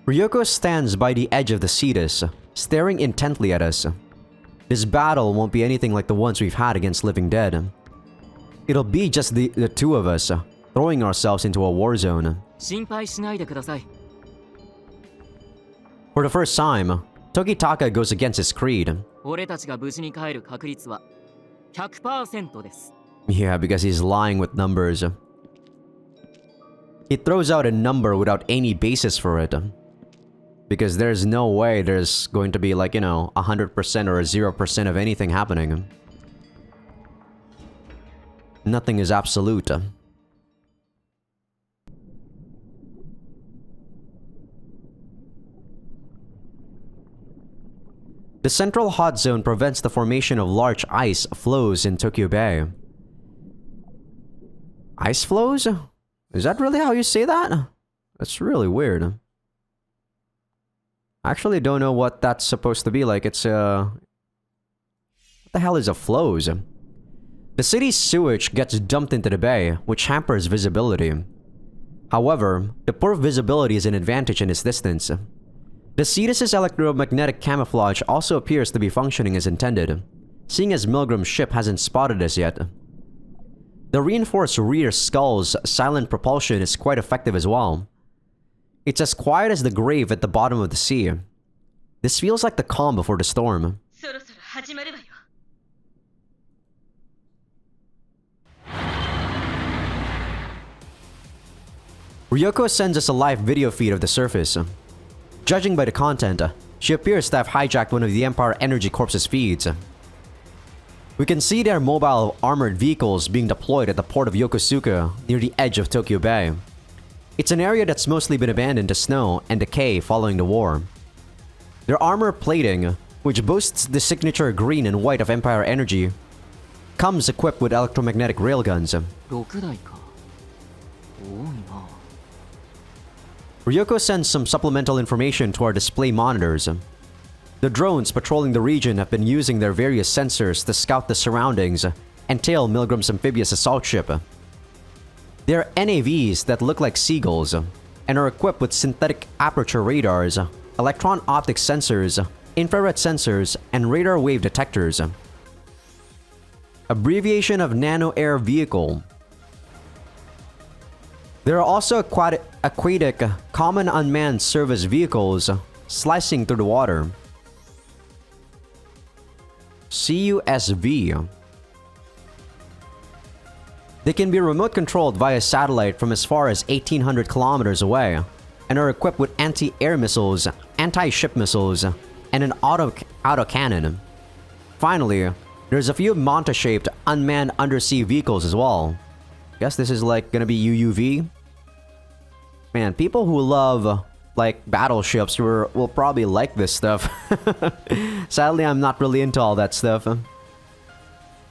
Ryoko stands by the edge of the Cetus, staring intently at us. This battle won't be anything like the ones we've had against Living Dead. It'll be just the 2 of us, throwing ourselves into a war zone. 心配しないでください。 For the first time, Tokitaka goes against his creed. 俺たちが無事に帰る確率は 100% です。 Yeah, because he's lying with numbers. He throws out a number without any basis for it. Because there's no way there's going to be, like, you know, 100% or 0% of anything happening. Nothing is absolute. The central hot zone prevents the formation of large ice flows in Tokyo Bay. Ice flows? Is that really how you say that? That's really weird. I actually don't know what that's supposed to be like. It's what the hell is a flows? The city's sewage gets dumped into the bay, which hampers visibility. However, the poor visibility is an advantage in its distance. The Cetus's electromagnetic camouflage also appears to be functioning as intended, seeing as Milgram's ship hasn't spotted us yet. The reinforced rear skull's silent propulsion is quite effective as well. It's as quiet as the grave at the bottom of the sea. This feels like the calm before the storm. そろそろ始まるわよ。Ryoko sends us a live video feed of the surface. Judging by the content, she appears to have hijacked one of the Empire Energy Corps's feeds. We can see their mobile armored vehicles being deployed at the port of Yokosuka near the edge of Tokyo Bay. It's an area that's mostly been abandoned to snow and decay following the war. Their armor plating, which boasts the signature green and white of Empire Energy, comes equipped with electromagnetic railguns. 6台か。多いな。Ryoko sends some supplemental information to our display monitors. The drones patrolling the region have been using their various sensors to scout the surroundings and tail Milgram's amphibious assault ship. They're NAVs that look like seagulls and are equipped with synthetic aperture radars, electron-optic sensors, infrared sensors, and radar wave detectors. Abbreviation of Nano Air Vehicle. There are also aquatic common unmanned service vehicles slicing through the water. CUSV. They can be remote controlled via satellite from as far as 1,800 kilometers away and are equipped with anti-air missiles, anti-ship missiles, and an autocannon. Finally, there's a few Manta-shaped unmanned undersea vehicles as well. Guess this is like gonna be UUV. Man, people who love like battleships will probably like this stuff. Sadly, I'm not really into all that stuff.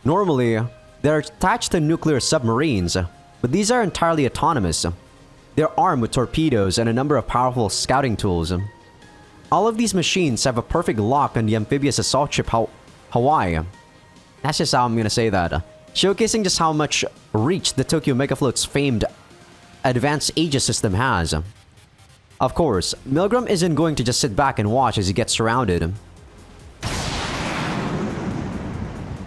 Normally, they're attached to nuclear submarines, but these are entirely autonomous. They're armed with torpedoes and a number of powerful scouting tools. All of these machines have a perfect lock on the amphibious assault ship Hawaii. That's just how I'm gonna say that. Showcasing just how much reach the Tokyo Megafloat's famed advanced Aegis system has. Of course, Milgram isn't going to just sit back and watch as he gets surrounded.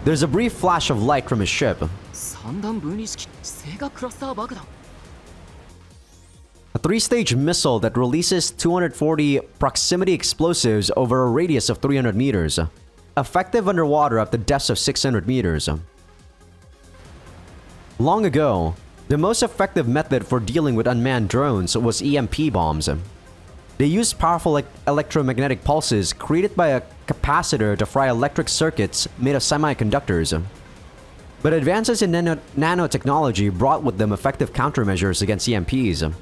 There's a brief flash of light from his ship. 三段分離式地政学クラスター爆弾。 A 3-stage missile that releases 240 proximity explosives over a radius of 300 meters. Effective underwater at the depths of 600 meters. Long ago, the most effective method for dealing with unmanned drones was EMP bombs. They used powerful electromagnetic pulses created by a capacitor to fry electric circuits made of semiconductors. But advances in nanotechnology brought with them effective countermeasures against EMPs.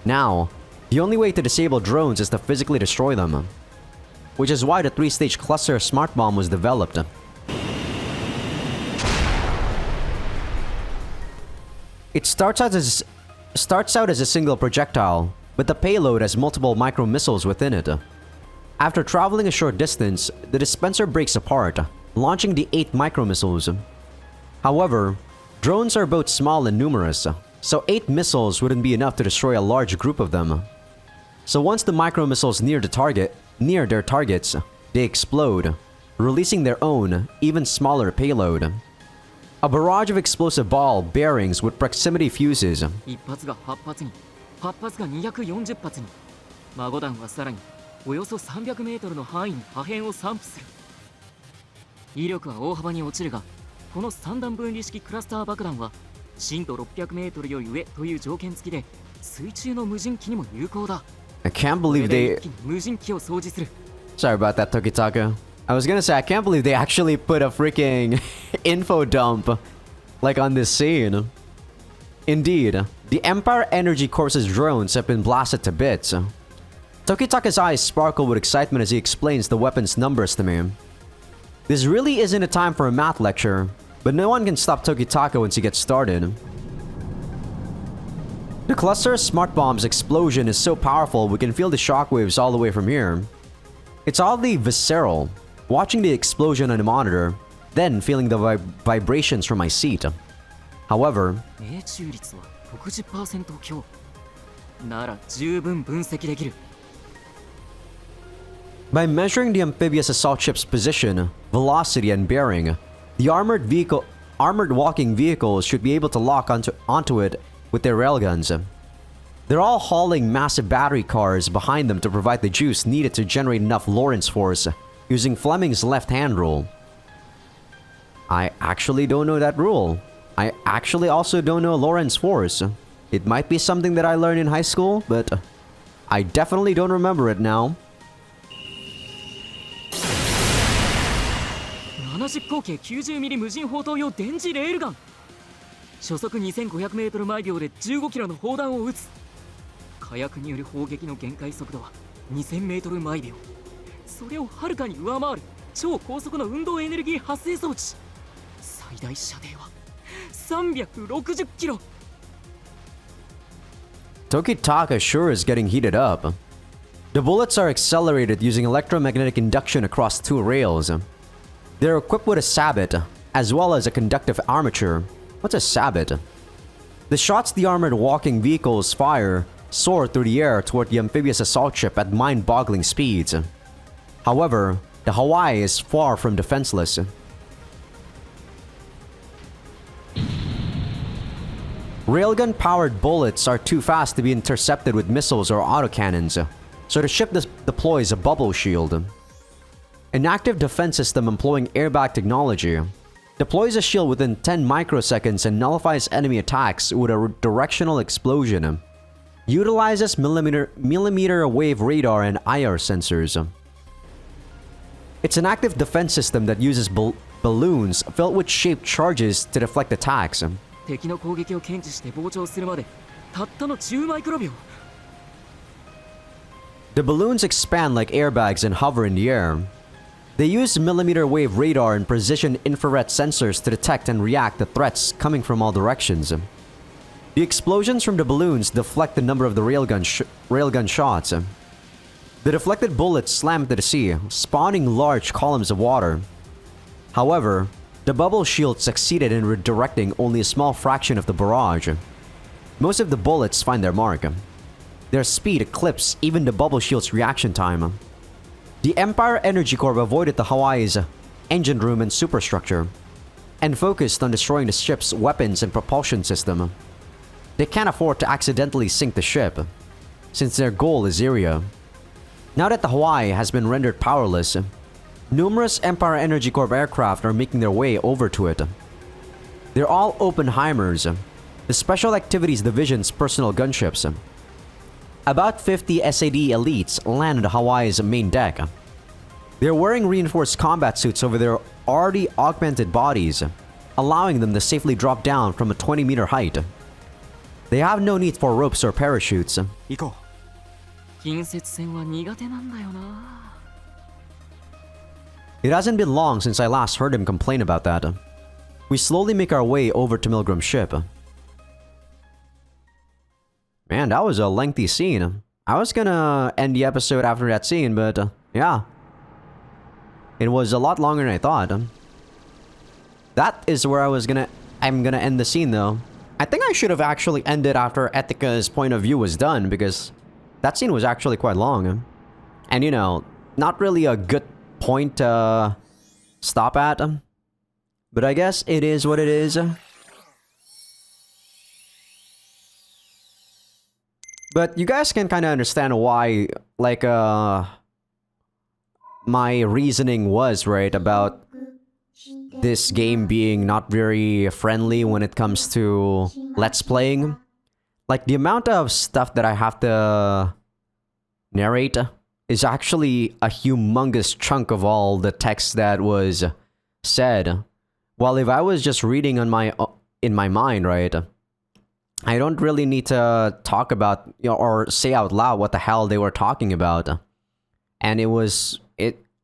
Now, the only way to disable drones is to physically destroy them. Which is why the 3-stage cluster smart bomb was developed. It starts out as a single projectile, but the payload has multiple micro missiles within it. After traveling a short distance, the dispenser breaks apart, launching the 8 micro missiles. However, drones are both small and numerous, so 8 missiles wouldn't be enough to destroy a large group of them. So once the micro missiles near their targets, they explode, releasing their own, even smaller payload. A barrage of explosive ball bearings with proximity fuses. 1発が8発に、8発が240発に。孫弾はさらにおよそ300メートルの範囲に破片を散布する。威力は大幅に落ちるが、この三段分離式クラスター爆弾は深度600メートルより上という条件付きで水中の無人機にも有効だ。 I can't believe they... 無人機を掃除する。 Sorry about that, Tokitaka. I was gonna say, I can't believe they actually put a freaking info dump, like, on this scene. Indeed, the Empire Energy Corps' drones have been blasted to bits. Tokitaka's eyes sparkle with excitement as he explains the weapon's numbers to me. This really isn't a time for a math lecture, but no one can stop Tokitaka once he gets started. The cluster smart bomb's explosion is so powerful we can feel the shockwaves all the way from here. It's oddly visceral, watching the explosion on the monitor, then feeling the vibrations from my seat. However, 命中率は 60% 強。なら十分分析できる。 by measuring the amphibious assault ship's position, velocity, and bearing, the armored armored walking vehicles should be able to lock onto it with their railguns. They're all hauling massive battery cars behind them to provide the juice needed to generate enough Lorentz force using Fleming's left-hand rule. I actually don't know that rule. I actually also don't know Lorentz force. It might be something that I learned in high school, but I definitely don't remember it now. 70口径 90mm 無人砲塔用電磁レールガン初速 2500m 毎秒で 15km の砲弾を撃つ火薬による砲撃の限界速度は 2000m 毎秒それをはるかに上回る超高速の運動エネルギー発生装置最大射程は 360km Tokitaka sure is getting heated up. The bullets are accelerated using electromagnetic induction across two rails. They're equipped with a sabot, as well as a conductive armature. What's a sabot? The shots the armored walking vehicles fire soar through the air toward the amphibious assault ship at mind-boggling speeds. However, the Hawaii is far from defenseless. Railgun-powered bullets are too fast to be intercepted with missiles or autocannons, so the ship deploys a bubble shield. An active defense system employing airbag technology deploys a shield within 10 microseconds and nullifies enemy attacks with a directional explosion. Utilizes millimeter wave radar and IR sensors. It's an active defense system that uses balloons filled with shaped charges to deflect attacks. 敵の攻撃を検知して膨張するまでたったの10マイクロ秒 The balloons expand like airbags and hover in the air. They use millimeter wave radar and precision infrared sensors to detect and react to threats coming from all directions. The explosions from the balloons deflect a number of the railgun shots. The deflected bullets slam to the sea, spawning large columns of water. However, the bubble shield succeeded in redirecting only a small fraction of the barrage. Most of the bullets find their mark. Their speed eclipsed even the bubble shield's reaction time. The Empire Energy Corps avoided the Hawaii's engine room and superstructure, and focused on destroying the ship's weapons and propulsion system. They can't afford to accidentally sink the ship, since their goal is area. Now that the Hawaii has been rendered powerless, numerous Empire Energy Corps aircraft are making their way over to it. They're all Oppenheimers, the Special Activities Division's personal gunships. About 50 SAD elites land on the Hawaii's main deck. They're wearing reinforced combat suits over their already augmented bodies, allowing them to safely drop down from a 20-meter height. They have no need for ropes or parachutes. 行こ近接戦は苦手なんだよな It hasn't been long since I last heard him complain about that. We slowly make our way over to Milgram's ship. Man, that was a lengthy scene. I was gonna end the episode after that scene, but yeah. It was a lot longer than I thought. That is where I'm gonna end the scene though. I think I should have actually ended after Etika's point of view was done, because that scene was actually quite long. And you know, not really a good point to stop at. But I guess it is what it is. But you guys can kind of understand why, like, my reasoning was, right, about this game being not very friendly when it comes to Let's Playing. Like, the amount of stuff that I have to narrate is actually a humongous chunk of all the text that was said. While if I was just reading on in my mind, right, I don't really need to talk about, you know, or say out loud what the hell they were talking about. And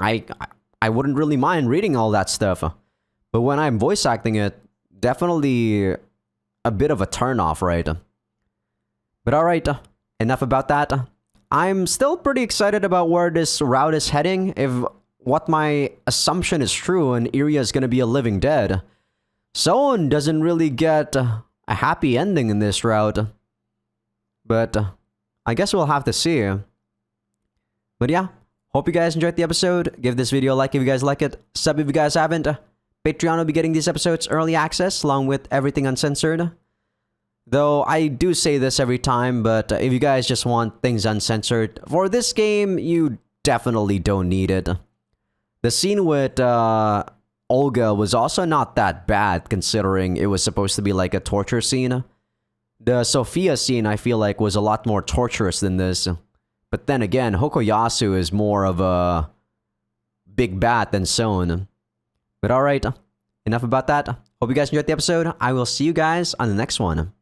I wouldn't really mind reading all that stuff. But when I'm voice acting it, definitely a bit of a turn-off, right? But alright, enough about that. I'm still pretty excited about where this route is heading. If what my assumption is true and Iria is gonna be a living dead, Soon doesn't really get a happy ending in this route. But I guess we'll have to see. But yeah, hope you guys enjoyed the episode. Give this video a like if you guys like it. Sub if you guys haven't. Patreon will be getting these episodes early access along with everything uncensored. Though I do say this every time, but if you guys just want things uncensored, for this game, you definitely don't need it. The scene with Olga was also not that bad considering it was supposed to be like a torture scene. The Sophia scene I feel like was a lot more torturous than this. But then again, Hokoyasu is more of a big bat than Son. But alright, enough about that. Hope you guys enjoyed the episode. I will see you guys on the next one.